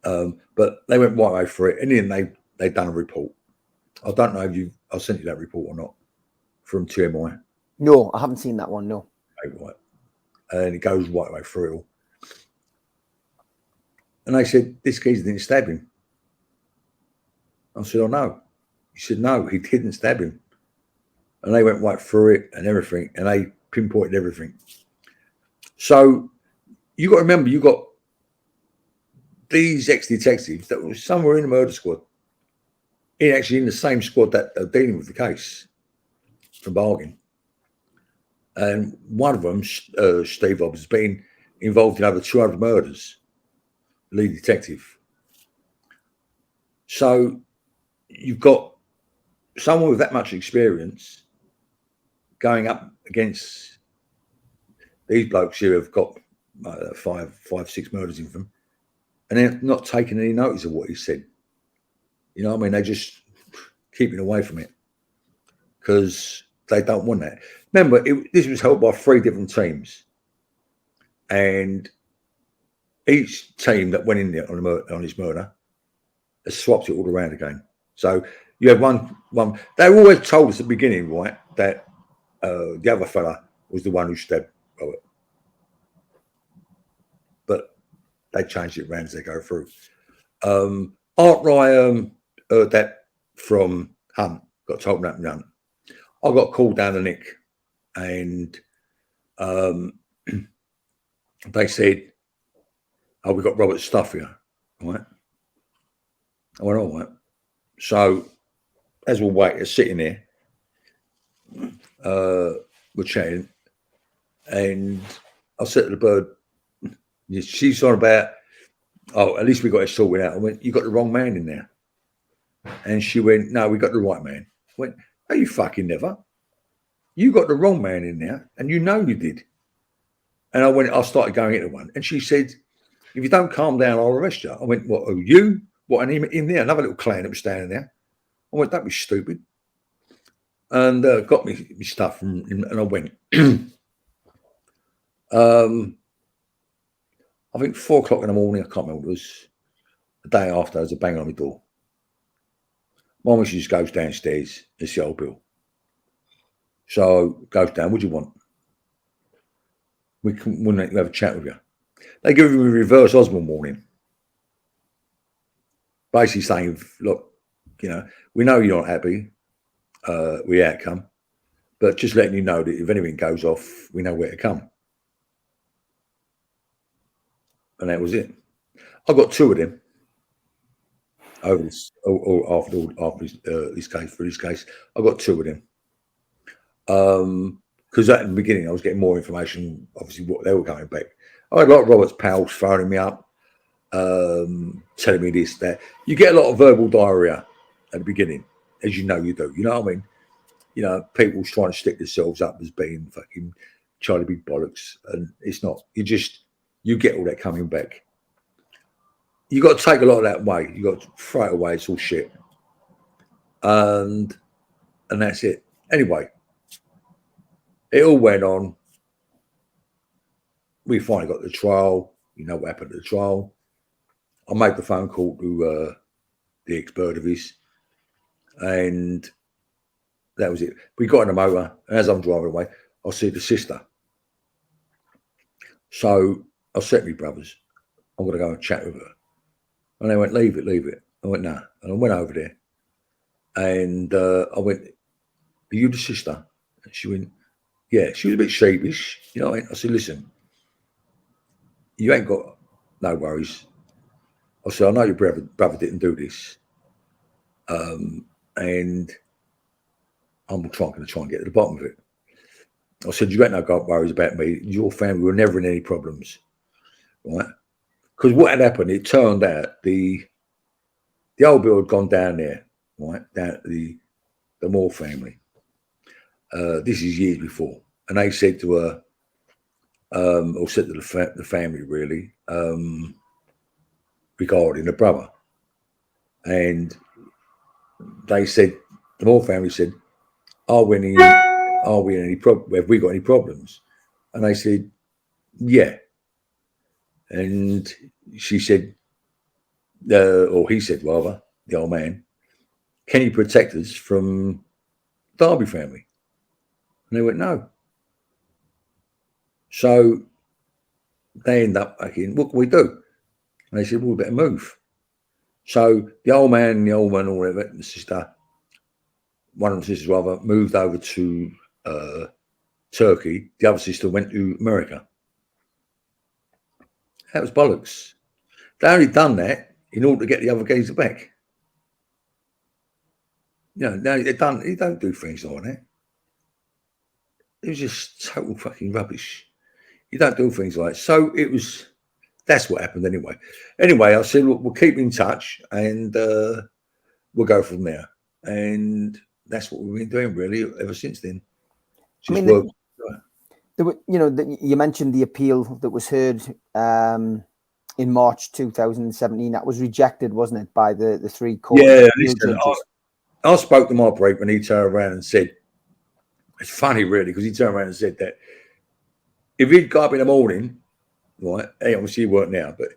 But they went right over it. And then they've done a report. I don't know if I sent you that report or not from TMI. No, I haven't seen that one, no. Right. And it goes right away through it all. And they said, this geezer didn't stab him. I said, oh, no. He said, no, he didn't stab him. And they went right through it and everything, and they pinpointed everything. So you got to remember, you got these ex-detectives that were somewhere in the murder squad, actually in the same squad that are dealing with the case for bargain. And one of them, Steve Hobbs, has been involved in over 200 murders, lead detective. So you've got someone with that much experience going up against these blokes who have got 5, 6 murders in them, and they're not taking any notice of what he said. You know what I mean? They just keeping away from it because they don't want that. Remember, this was held by 3 different teams, and each team that went in there on his murder has swapped it all around again. So you have one. They always told us at the beginning, right, that the other fella was the one who stabbed Robert, but they changed it around as they go through. Art Ryan heard that from Hunt, got told that from Hunt. I got called down to Nick, and they said, oh, we got Robert's stuff here, right? I went, all right. So as we're waiting, sitting there, we're chatting, and I said to the bird, she's on about, oh, at least we got it sorted out. I went, you got the wrong man in there. And she went, no, we got the right man. I went, no, you fucking never. You got the wrong man in there, and you know you did. And I started going into one, and she said, if you don't calm down, I'll arrest you. I went, what, oh, you? What, and him in there? Another little clown that was standing there. I went, don't be stupid. And got me stuff, and I went. I think 4 o'clock in the morning, I can't remember, it was the day after, there was a bang on my door. My mum just goes downstairs, it's the old bill. So goes down, what do you want? We wouldn't have a chat with you. They give me a reverse Osborne warning. Basically saying, look, you know, we know you're not happy with the outcome, but just letting you know that if anything goes off, we know where to come. And that was it. I got 2 of them over this, after this case. I got 2 of them. Because at the beginning, I was getting more information, obviously, what they were going back. I had a lot of Robert's pals phoning me up, telling me this, that. You get a lot of verbal diarrhea at the beginning, as you know you do. You know what I mean? You know, people's trying to stick themselves up as being fucking Charlie Big Bollocks, and it's not. You get all that coming back. You got to take a lot of that away. You got to throw it away. It's all shit, and that's it. Anyway, it all went on. We finally got the trial. You know what happened at the trial. I made the phone call to the ex-bird of his, and that was it. We got in the motor, and as I'm driving away, I see the sister. So I said to my brothers, I'm going to go and chat with her. And they went, leave it. I went, no. And I went over there, and I went, are you the sister? And she went, yeah. She was a bit sheepish. You know, I said, listen, you ain't got no worries. I said, I know your brother didn't do this. And I'm going to try and get to the bottom of it. I said, you ain't no worries about me. Your family were never in any problems, right? Because what had happened, it turned out the old bill had gone down there, right, down to the Moore family. This is years before. And they said to her, or said to the family, really, regarding the brother. And they said, the Moore family said, have we got any problems? And they said, yeah. And she said, or he said rather, the old man, can you protect us from Darby family? And they went, no. So they end up thinking, what can we do? And they said, well, we better move. So the old man and the old man, all of it, and the sister, one of the sisters rather, moved over to Turkey. The other sister went to America. That was bollocks. They only done that in order to get the other geezer back. You know, no, they don't do things like that. It was just total fucking rubbish. You don't do things like that. So that's what happened anyway. Anyway, I said, look, we'll keep in touch and we'll go from there. And that's what we've been doing really ever since then. Just work. You mentioned the appeal that was heard in March 2017. That was rejected, wasn't it, by the three court judges? I spoke to my break when he turned around and said, it's funny really, because he turned around and said that if he'd got up in the morning, right, obviously he weren't now, but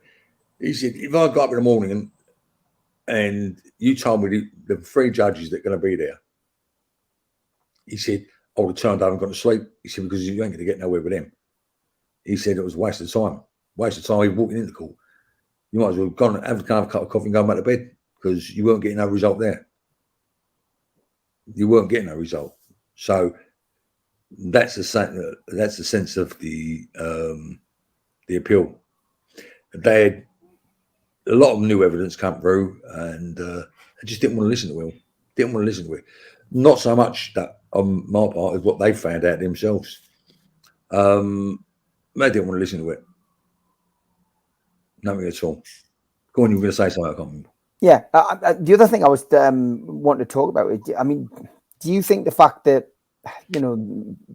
he said, if I got up in the morning and you told me the three judges that are going to be there, he said, I would have turned over and gone to sleep. He said, because you ain't going to get nowhere with them. He said it was a waste of time. Waste of time walking into court. You might as well have gone and have a cup of coffee and go back to bed because you weren't getting no result there. You weren't getting no result. So that's the sense of the appeal. They had a lot of new evidence come through, and I just didn't want to listen to it. Didn't want to listen to it. Not so much that on my part as what they found out themselves. They didn't want to listen to it. Nothing at all. Go on, you were going to say something. I can't remember. Yeah. The other thing I was wanting to talk about is, I mean, do you think the fact that,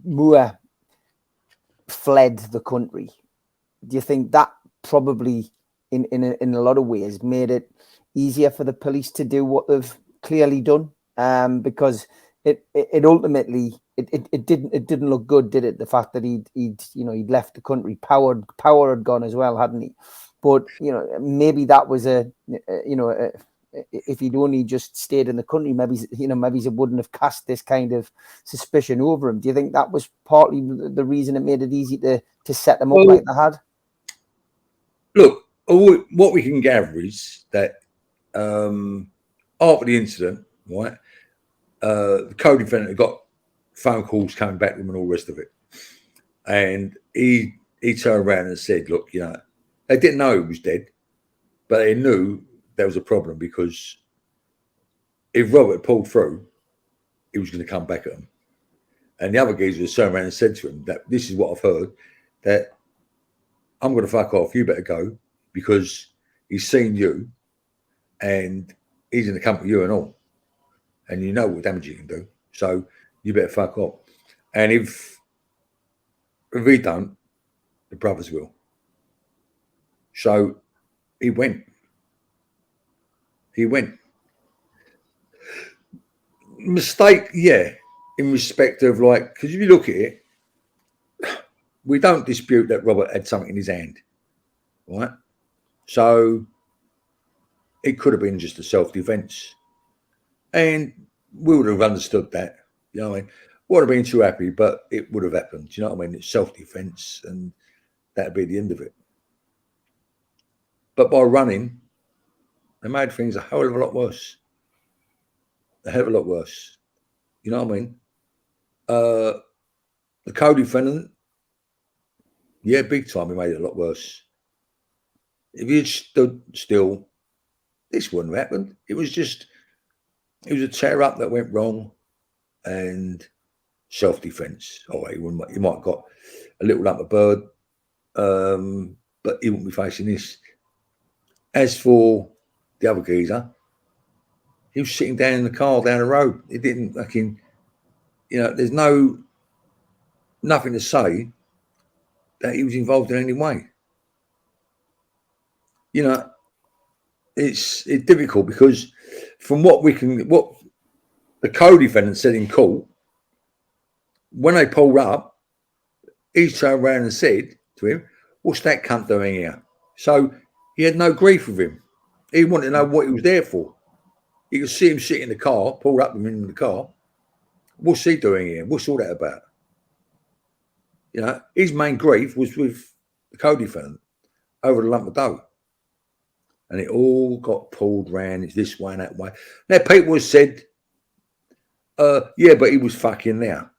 Moore fled the country, do you think that probably in a lot of ways made it easier for the police to do what they've clearly done? Because it ultimately it didn't look good, did it? The fact that he'd left the country, power had gone as well, hadn't he? But maybe that was if he'd only just stayed in the country, maybe it wouldn't have cast this kind of suspicion over him. Do you think that was partly the reason it made it easy to set them up like they had? Look, what we can gather is that after the incident, right, the co-defendant got phone calls coming back to him and all the rest of it. And he turned around and said, look, they didn't know he was dead, but they knew there was a problem because if Robert pulled through, he was going to come back at him. And the other geezer turned around and said to him that this is what I've heard, that I'm going to fuck off. You better go because he's seen you and he's in the company of you and all. And you know what damage you can do. So you better fuck off. And if we don't, the brothers will. So he went. He went. Mistake, yeah, in respect of like, because if you look at it, we don't dispute that Robert had something in his hand, right? So it could have been just a self-defense. And we would have understood that, you know what I mean? Would have been too happy, but it would have happened. You know what I mean? It's self-defense and that'd be the end of it. But by running, they made things a hell of a lot worse. A hell of a lot worse. You know what I mean? The co-defendant, yeah, big time, he made it a lot worse. If you'd stood still, this wouldn't have happened. It was a tear-up that went wrong and self-defense. Oh, he might have got a little lump of bird, but he wouldn't be facing this. As for the other geezer, he was sitting down in the car down the road. He didn't fucking, there's nothing to say that he was involved in any way. It's difficult because from what the co-defendant said in court, when they pulled up, he turned around and said to him, "What's that cunt doing here?" So he had no grief with him. He wanted to know what he was there for. You could see him sitting in the car, pulled up with him in the car. What's he doing here? What's all that about? His main grief was with the co-defendant over the lump of dough. And it all got pulled round. It's this way and that way. Now, people have said, yeah, but he was fucking there.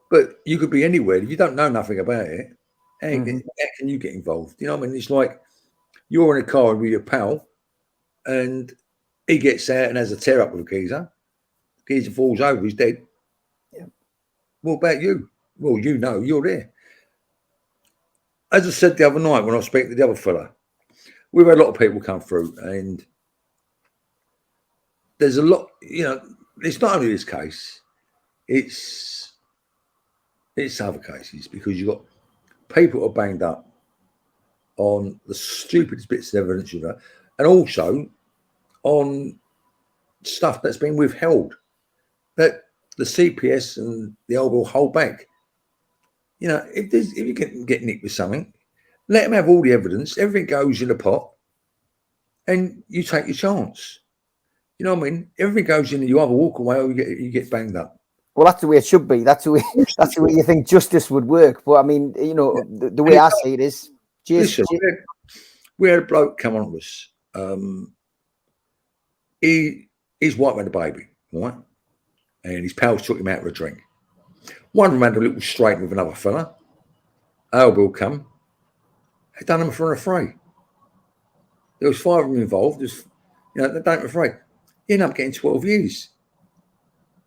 But you could be anywhere. If you don't know nothing about it, how can you get involved? You know what I mean? It's like you're in a car with your pal and he gets out and has a tear up with a geezer. Geezer falls over, he's dead. Yeah. What about you? Well, you're there. As I said the other night when I was speaking to the other fella, we've had a lot of people come through and there's a lot, it's not only this case, it's other cases because you've got people who are banged up on the stupidest bits of evidence you've got and also on stuff that's been withheld that the CPS and the old will hold back. If you get nicked with something, let them have all the evidence. Everything goes in a pot, and you take your chance. You know what I mean? Everything goes in, and you either walk away or you get banged up. Well, that's the way it should be. That's the way you think justice would work. But I mean, the way I see it is, listen, we had a bloke come on to us. His wife had a baby, right? And his pals took him out for a drink. One of them had a little straight with another fella. Our will come. They done him for an affray. There was 5 of them involved. They done him afraid. He ended up getting 12 years.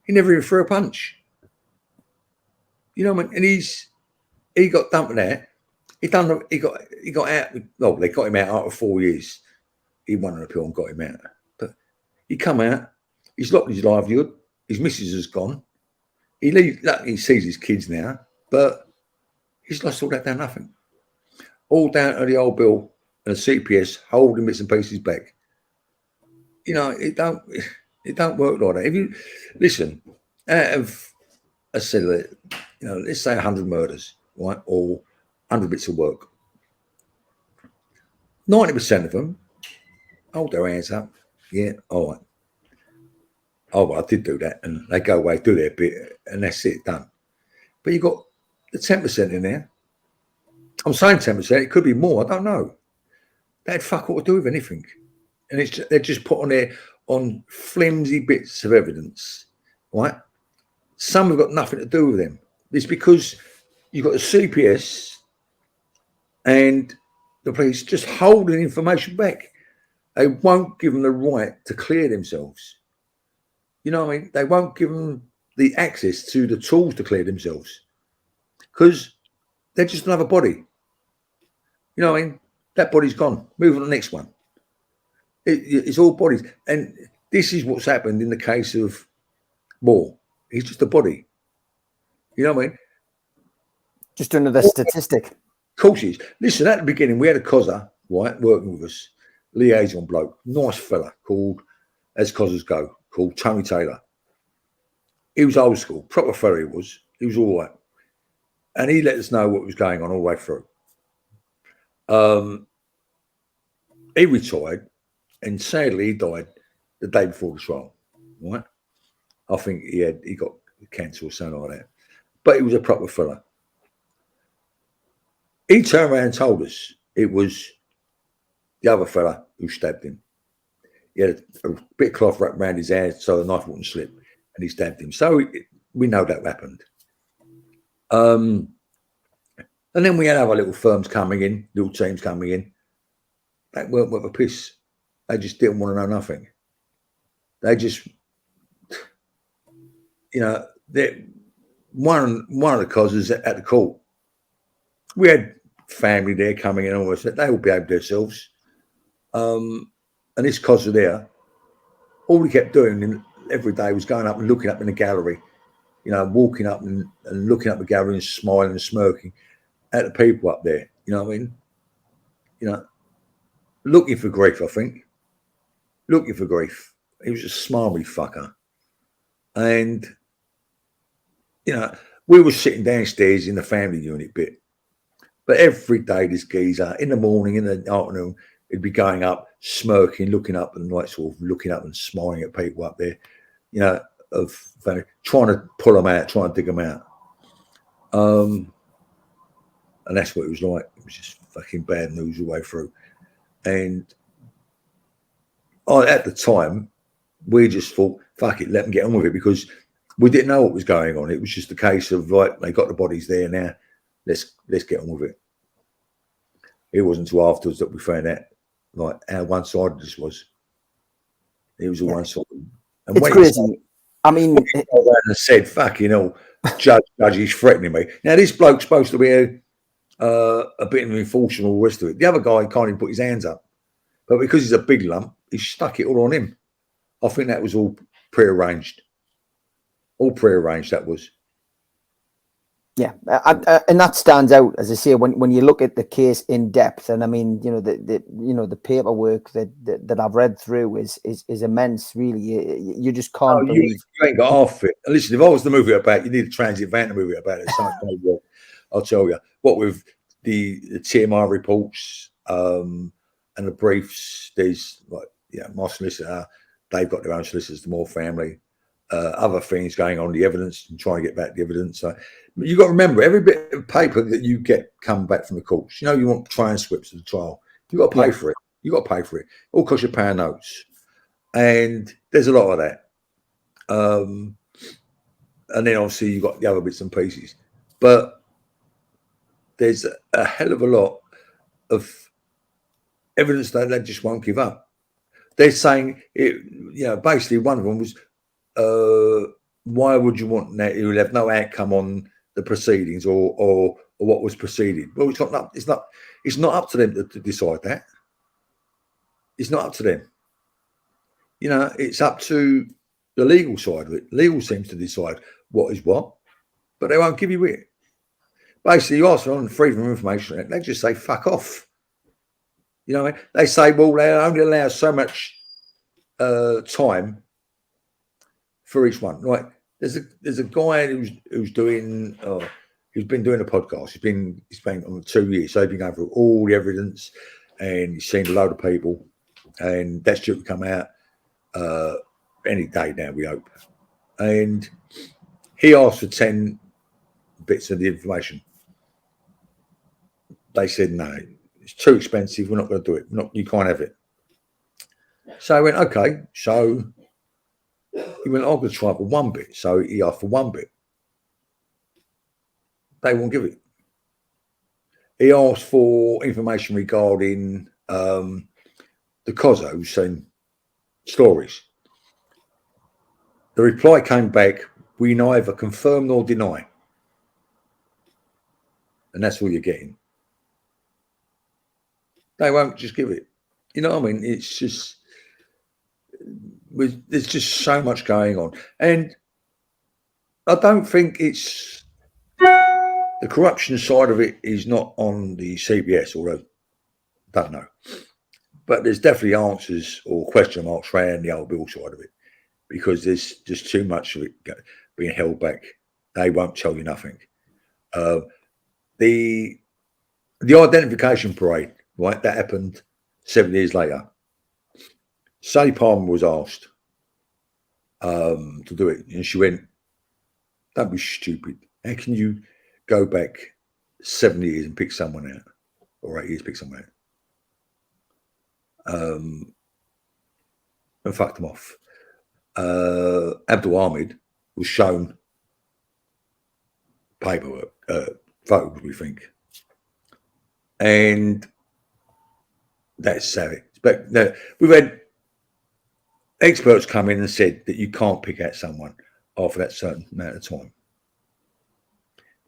He never even threw a punch. You know what I mean? And he got dumped there. He got out. Well, they got him out after 4 years. He won an appeal and got him out. But he come out. He's lost his livelihood. His missus has gone. He sees his kids now, but he's lost all that down nothing. All down to the old bill and the CPS holding bits and pieces back. It don't work like that. If you listen, out of I said, let's say 100 murders, right, or 100 bits of work. 90% of them hold their hands up. Yeah, all right. Oh, well, I did do that. And they go away, do their bit, and that's it, done. But you've got the 10% in there. I'm saying 10%, it could be more, I don't know. They had fuck all to do with anything. And they're just put on there on flimsy bits of evidence, right? Some have got nothing to do with them. It's because you've got the CPS and the police just holding information back. They won't give them the right to clear themselves. You know what I mean? They won't give them the access to the tools to clear themselves. Because They're just another body. You know what I mean? That body's gone. Move on to the next one. It's all bodies. And this is what's happened in the case of Moore. He's just a body. You know what I mean? Just another statistic. Of course he is. Listen, at the beginning, we had a cozzer, right, working with us, liaison bloke, nice fella called, as cozzers go, called Tony Taylor. He was old school, proper fella he was. He was all right. And he let us know what was going on all the way through. He retired, and sadly he died the day before the trial, right? I think he got cancer or something like that. But he was a proper fella. He turned around and told us it was the other fella who stabbed him. He had a bit of cloth wrapped around his hand so the knife wouldn't slip, and he stabbed him. So we know that happened. And then we had other little firms coming in, little teams coming in. They weren't worth a piss. They just didn't want to know nothing. They just, you know, one of the causes at the court. We had family there coming in, all this. They all behaved themselves. And this causer there, all he kept doing every day was going up and looking up in the gallery, you know, walking up and looking up the gallery and smiling and smirking at the people up there. You know what I mean? You know, looking for grief, I think. Looking for grief. He was a smarmy fucker. And, you know, we were sitting downstairs in the family unit bit. But every day, this geezer, in the morning, in the afternoon, he'd be going up, smirking, looking up, and like sort of looking up and smiling at people up there, you know, trying to pull them out, trying to dig them out. And that's what it was like. It was just fucking bad news all the way through. And at the time, we just thought, fuck it, let them get on with it, because we didn't know what was going on. It was just a case of, like, they got the bodies there now. Let's get on with it. It wasn't until afterwards that we found out, like, how one-sided this was. It was a one-sided. And it's crazy. I mean, and said, "Fucking hell, judge, he's threatening me." Now this bloke's supposed to be a bit of an enforcer and all the rest of it. The other guy can't even put his hands up, but because he's a big lump, he stuck it all on him. I think that was all prearranged. All prearranged. That was. Yeah, and that stands out, as I say, when you look at the case in depth. And I mean, you know, the paperwork that I've read through is immense. Really, you just can't believe. You ain't got half it. Listen, if I was to move it about, you need a transit van to move it about. It's something I'll tell you. What with the TMI reports and the briefs, there's like, yeah, my solicitor, they've got their own solicitors, the Moore family. Other things going on, the evidence, and trying to get back the evidence. So you've got to remember, every bit of paper that you get come back from the courts, you know, you want transcripts of the trial. You've got to pay for it. You've got to pay for it. All costs you pound notes. And there's a lot of that. And then obviously you've got the other bits and pieces. But there's a hell of a lot of evidence that they just won't give up. They're saying, basically one of them was, why would you want that? You'll have no outcome on the proceedings or what was proceeded. Well, it's not up to them to decide that. It's not up to them. You know, it's up to the legal side of it. Legal seems to decide what is what, but they won't give you it. Basically, you ask for freedom of information, they just say fuck off. You know what I mean? They say, well, they only allow so much time for each one. Right? There's a guy who's doing he's been doing a podcast. He's been on 2 years, so he's been going through all the evidence, and he's seen a load of people, and that's due to come out any day now, we hope. And he asked for 10 bits of the information. They said no, it's too expensive. We're not going to do it. You can't have it. So I went, okay. So he went, I'm going to try for one bit. So he asked for one bit. They won't give it. He asked for information regarding the Cozzo who's seen stories. The reply came back, we neither confirm nor deny. and that's all you're getting. They won't just give it. You know what I mean? It's just, there's just so much going on. And I don't think it's, the corruption side of it is not on the CBS, although I don't know. But there's definitely answers or question marks around the old Bill side of it, because there's just too much of it being held back. They won't tell you nothing. The identification parade, right, that happened 7 years later. Sally Palmer was asked to do it, and she went, "Don't be stupid. How can you go back 7 years and pick someone out, or 8 years pick someone out?" And fucked them off. Abdul Ahmed was shown paperwork, photos, we think, and that's savage. But no, we've had experts come in and said that you can't pick out someone after that certain amount of time.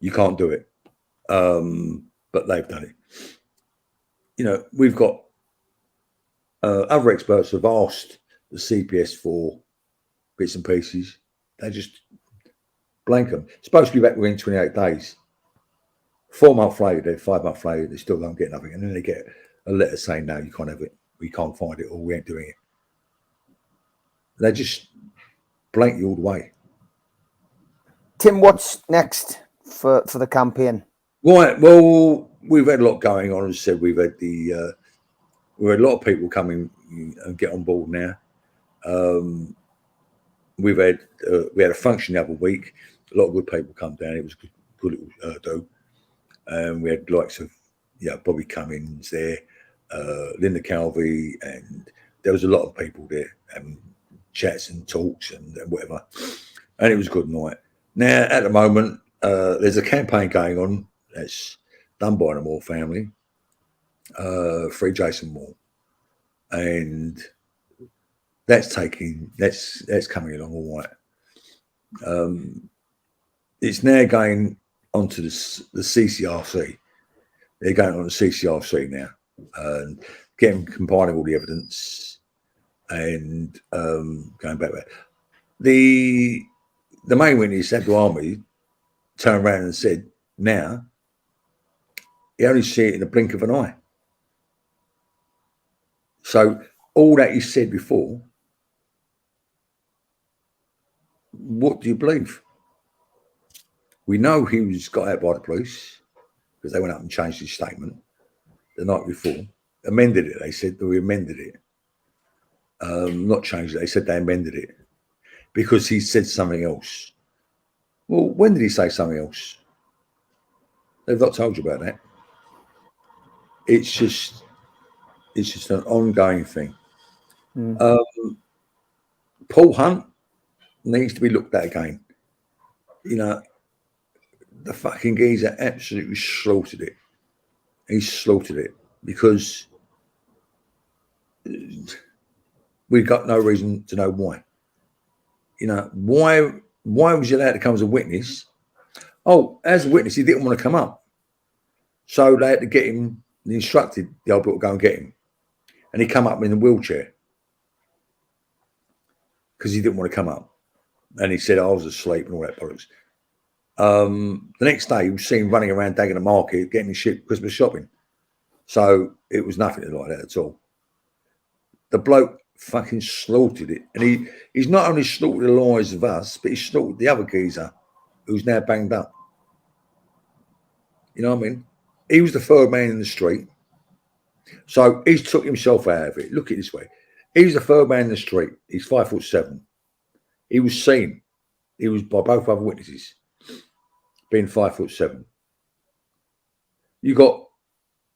You can't do it, but they've done it. You know, we've got other experts have asked the CPS for bits and pieces. They just blank them. It's supposed to be back within 28 days. 4 months later, 5 months later, they still don't get nothing. And then they get a letter saying, "No, you can't have it. We can't find it, or we ain't doing it." They just blank you all the way. Tim, what's next for the campaign? Right. Well, we've had a lot going on. As I said, we've had we've had a lot of people coming and get on board now. We had a function the other week. A lot of good people come down. It was a good little do. We had likes of Bobby Cummins there, Linda Calvey, and there was a lot of people there having chats and talks and whatever. And it was a good night. Now, at the moment, there's a campaign going on that's done by the Moore family, Free Jason Moore, and that's coming along all right. It's now going onto the CCRC. They're going on the CCRC now, and compiling all the evidence and going back there. The main witness, Abdul Army, turned around and said, now you only see it in the blink of an eye. So all that he said before, what do you believe? We know he was got out by the police because they went up and changed his statement the night before. Amended it, they said. We amended it. Not changed it. They said they amended it because he said something else. Well, when did he say something else? They've not told you about that. It's just an ongoing thing. Paul Hunt needs to be looked at again. You know, the fucking geezer absolutely slaughtered it. He slaughtered it because we've got no reason to know why. You know, why was he allowed to come as a witness? Oh, as a witness, he didn't want to come up. So they had to get him, they instructed the old people to go and get him. And he come up in a wheelchair because he didn't want to come up. And he said, I was asleep and all that bollocks. The next day, he was seen running around Dagenham Market, getting his shit Christmas shopping. So it was nothing like that at all. The bloke fucking slaughtered it. And he's not only slaughtered the lives of us, but he slaughtered the other geezer who's now banged up. You know what I mean? He was the third man in the street. So he's took himself out of it. Look at it this way. He's the third man in the street. He's 5'7". He was seen. He was by both other witnesses being 5'7". You got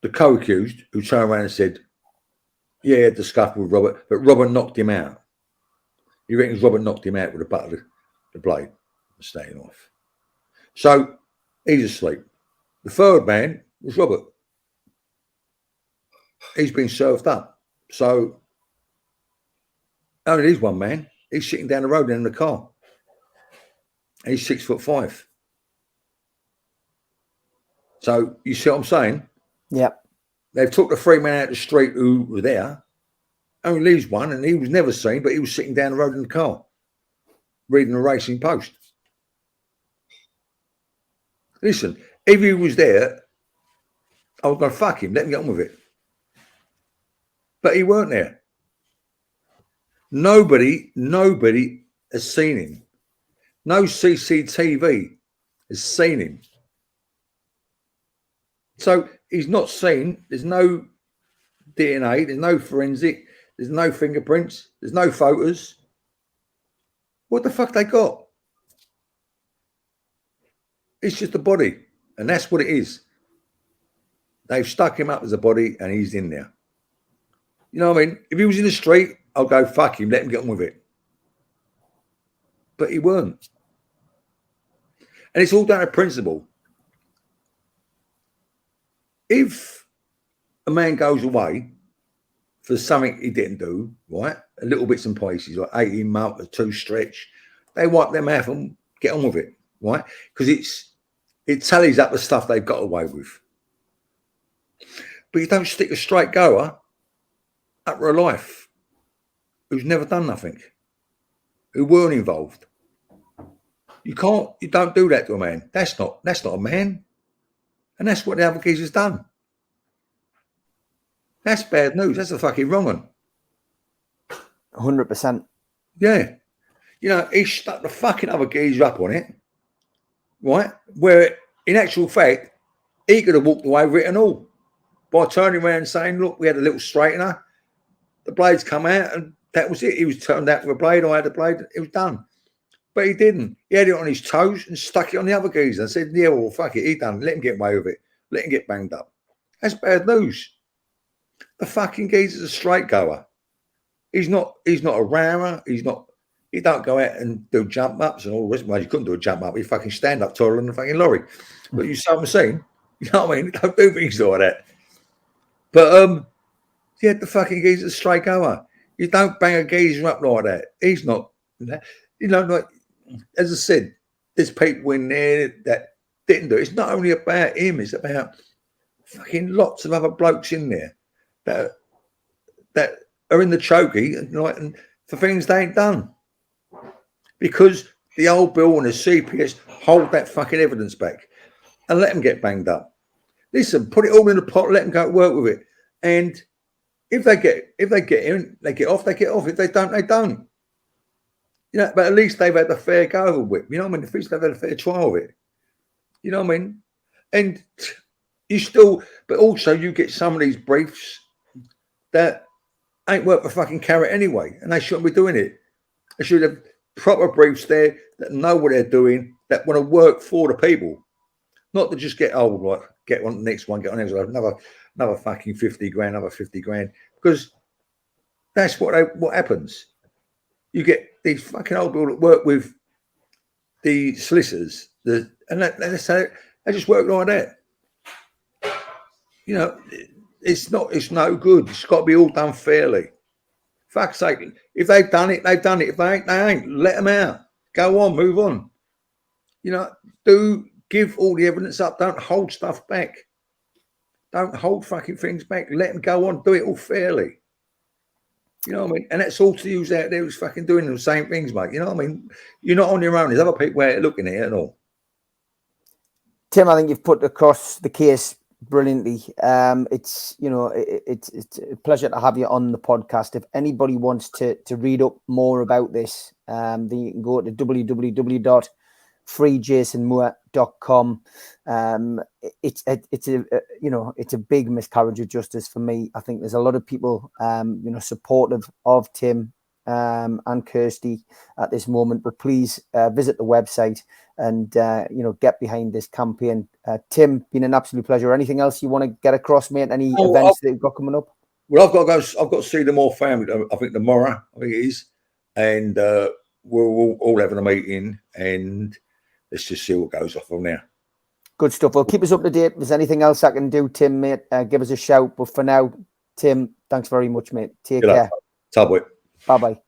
the co-accused who turned around and said, yeah, he had the scuffle with Robert, but Robert knocked him out. He reckons Robert knocked him out with the butt of the blade and staying off. So he's asleep. The third man was Robert. He's been served up. So only there's one man. He's sitting down the road in the car. He's 6'5". So you see what I'm saying? Yeah. They've took the 3 men out the street who were there. Only leaves one, and he was never seen, but he was sitting down the road in the car, reading the Racing Post. Listen, if he was there, I was going to fuck him, let him get on with it. But he weren't there. Nobody has seen him. No CCTV has seen him. So he's not seen. There's no DNA. There's no forensic. There's no fingerprints. There's no photos. What the fuck they got? It's just a body. And that's what it is. They've stuck him up as a body and he's in there. You know what I mean? If he was in the street, I'll go, fuck him, let him get on with it. But he weren't. And it's all down to principle. If a man goes away for something he didn't do, right, a little bits and pieces, like 18 months or 2 stretch, they wipe their mouth and get on with it, right? Because it tallies up the stuff they've got away with. But you don't stick a straight goer up for a life who's never done nothing, who weren't involved. You don't do that to a man. That's not a man. And that's what the other geezer's done. That's bad news. That's a fucking wrong one. 100%. Yeah. You know, he stuck the fucking other geezer up on it, right? Where, in actual fact, he could have walked away with it and all by turning around and saying, look, we had a little straightener. The blades come out and that was it. He was turned out with a blade. I had a blade. It was done. But he didn't. He had it on his toes and stuck it on the other geezer and said, yeah, well, fuck it. He done. Let him get away with it. Let him get banged up. That's bad news. The fucking geezer's a straight goer. He's not a rammer. He don't go out and do jump ups and all the rest. Well, you couldn't do a jump up. He fucking stand up taller than the fucking lorry. But you see what I'm saying? You know what I mean? Don't do things like that. But yeah, the fucking geezer's a straight goer. You don't bang a geezer up like that. He's not, you know, like, as I said, there's people in there that didn't do it. It's not only about him, it's about fucking lots of other blokes in there that are in the chokey and for things they ain't done. Because the old bill and the CPS hold that fucking evidence back and let them get banged up. Listen, put it all in the pot, let them go to work with it. And if they get in, they get off, they get off. If they don't, they don't. You know, but at least they've had a fair go of a whip. You know what I mean? At least they've had a fair trial of it. You know what I mean? And you still, but also you get some of these briefs that ain't worth a fucking carrot anyway, and they shouldn't be doing it. They should have proper briefs there that know what they're doing, that want to work for the people, not to just get old, like get on the next one, get on the next one, another fucking 50 grand, another 50 grand, because that's what happens. You get these fucking old people that work with the solicitors, and they just work like that. You know, it's no good. It's got to be all done fairly. Fuck's sake, if they've done it, they've done it. If they ain't, they ain't. Let them out. Go on, move on. You know, give all the evidence up. Don't hold stuff back. Don't hold fucking things back. Let them go on. Do it all fairly. You know what I mean? And that's all to use out there who's fucking doing the same things, mate. You know what I mean? You're not on your own. There's other people out there looking at it and all. Tim, I think you've put across the case brilliantly. It's a pleasure to have you on the podcast. If anybody wants to read up more about this, then you can go to www.freejasonmoore.com. It's a big miscarriage of justice for me. I think there's a lot of people supportive of Tim and Kirsty at this moment, but please visit the website and get behind this campaign. Tim, been an absolute pleasure. Anything else you want to get across, mate? Any events that you've got coming up? Well, I've got to see them all family. I think tomorrow, I think it is, and we're all having a meeting, and let's just see what goes off from there. Good stuff. Well, keep us up to date. If there's anything else I can do, Tim, mate, give us a shout. But for now, Tim, thanks very much, mate. Take care. Bye-bye. Bye-bye.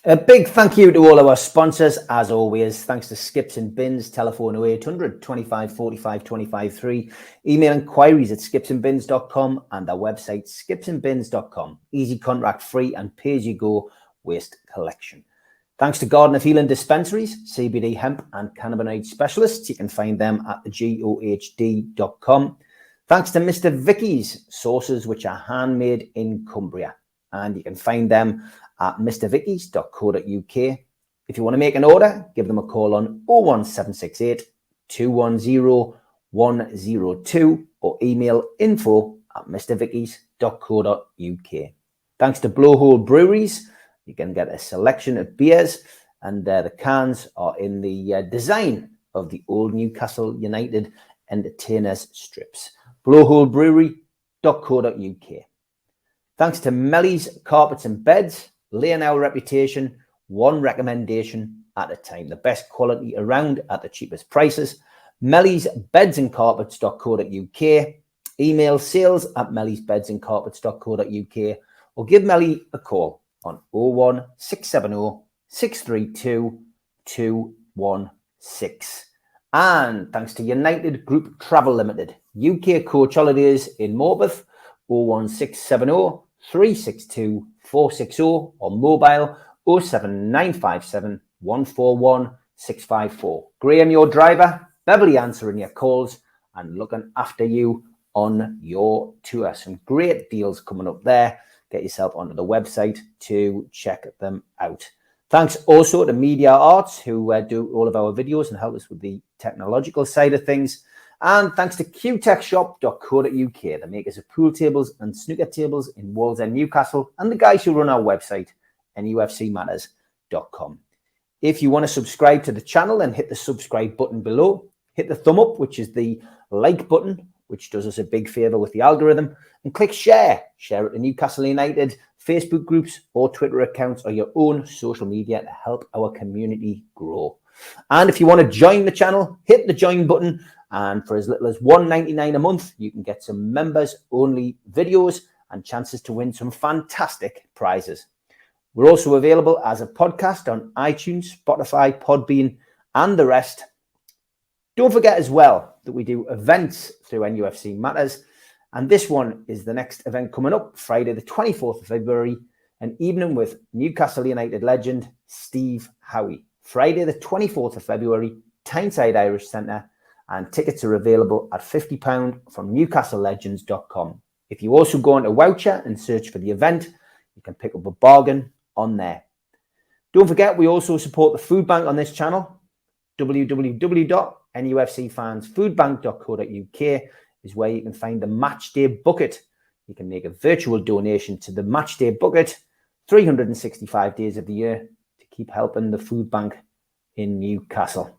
A big thank you to all our sponsors, as always. Thanks to Skips and Bins, telephone 0800 25 45 25 3, email inquiries at skipsandbins.com, and our website skipsandbins.com. Easy, contract free and pay as you go waste collection. Thanks to Garden of Healing Dispensaries, CBD hemp and cannabinoid specialists. You can find them at thegohd.com. Thanks to Mr. Vicky's sauces, which are handmade in Cumbria, and you can find them at mrvickys.co.uk. If you want to make an order, give them a call on 01768 210 102 or email info@mrvickys.co.uk. Thanks to Blowhole Breweries, you can get a selection of beers, and the cans are in the design of the old Newcastle United entertainers strips. Blowholebrewery.co.uk. Thanks to Melly's Carpets and Beds, laying our reputation one recommendation at a time. The best quality around at the cheapest prices. Melly's Beds and Carpets.co.uk. Email sales@mellysbedsandcarpets.co.uk or give Melly a call on 01670 632 216. And thanks to United Group Travel Limited, UK Coach Holidays in Morpeth, 01670 362 460 or mobile 07957 141 654. Graham, your driver, Beverly answering your calls and looking after you on your tour. Some great deals coming up there. Get yourself onto the website to check them out. Thanks also to Media Arts, who do all of our videos and help us with the technological side of things. And thanks to qtechshop.co.uk, the makers of pool tables and snooker tables in Wallsend, Newcastle, and the guys who run our website, NUFCmatters.com. If you want to subscribe to the channel, then hit the subscribe button below. Hit the thumb up, which is the like button, which does us a big favour with the algorithm. And click share. Share it to Newcastle United Facebook groups or Twitter accounts or your own social media to help our community grow. And if you want to join the channel, hit the join button. And for as little as $1.99 a month, you can get some members-only videos and chances to win some fantastic prizes. We're also available as a podcast on iTunes, Spotify, Podbean, and the rest. Don't forget as well that we do events through NUFC Matters. And this one is the next event coming up, Friday the 24th of February, an evening with Newcastle United legend Steve Howie. Friday the 24th of February, Tyneside Irish Centre, and tickets are available at £50 from newcastlelegends.com. If you also go onto Voucher and search for the event, you can pick up a bargain on there. Don't forget, we also support the food bank on this channel. www.nufcfansfoodbank.co.uk is where you can find the Matchday Bucket. You can make a virtual donation to the Matchday Bucket 365 days of the year to keep helping the food bank in Newcastle.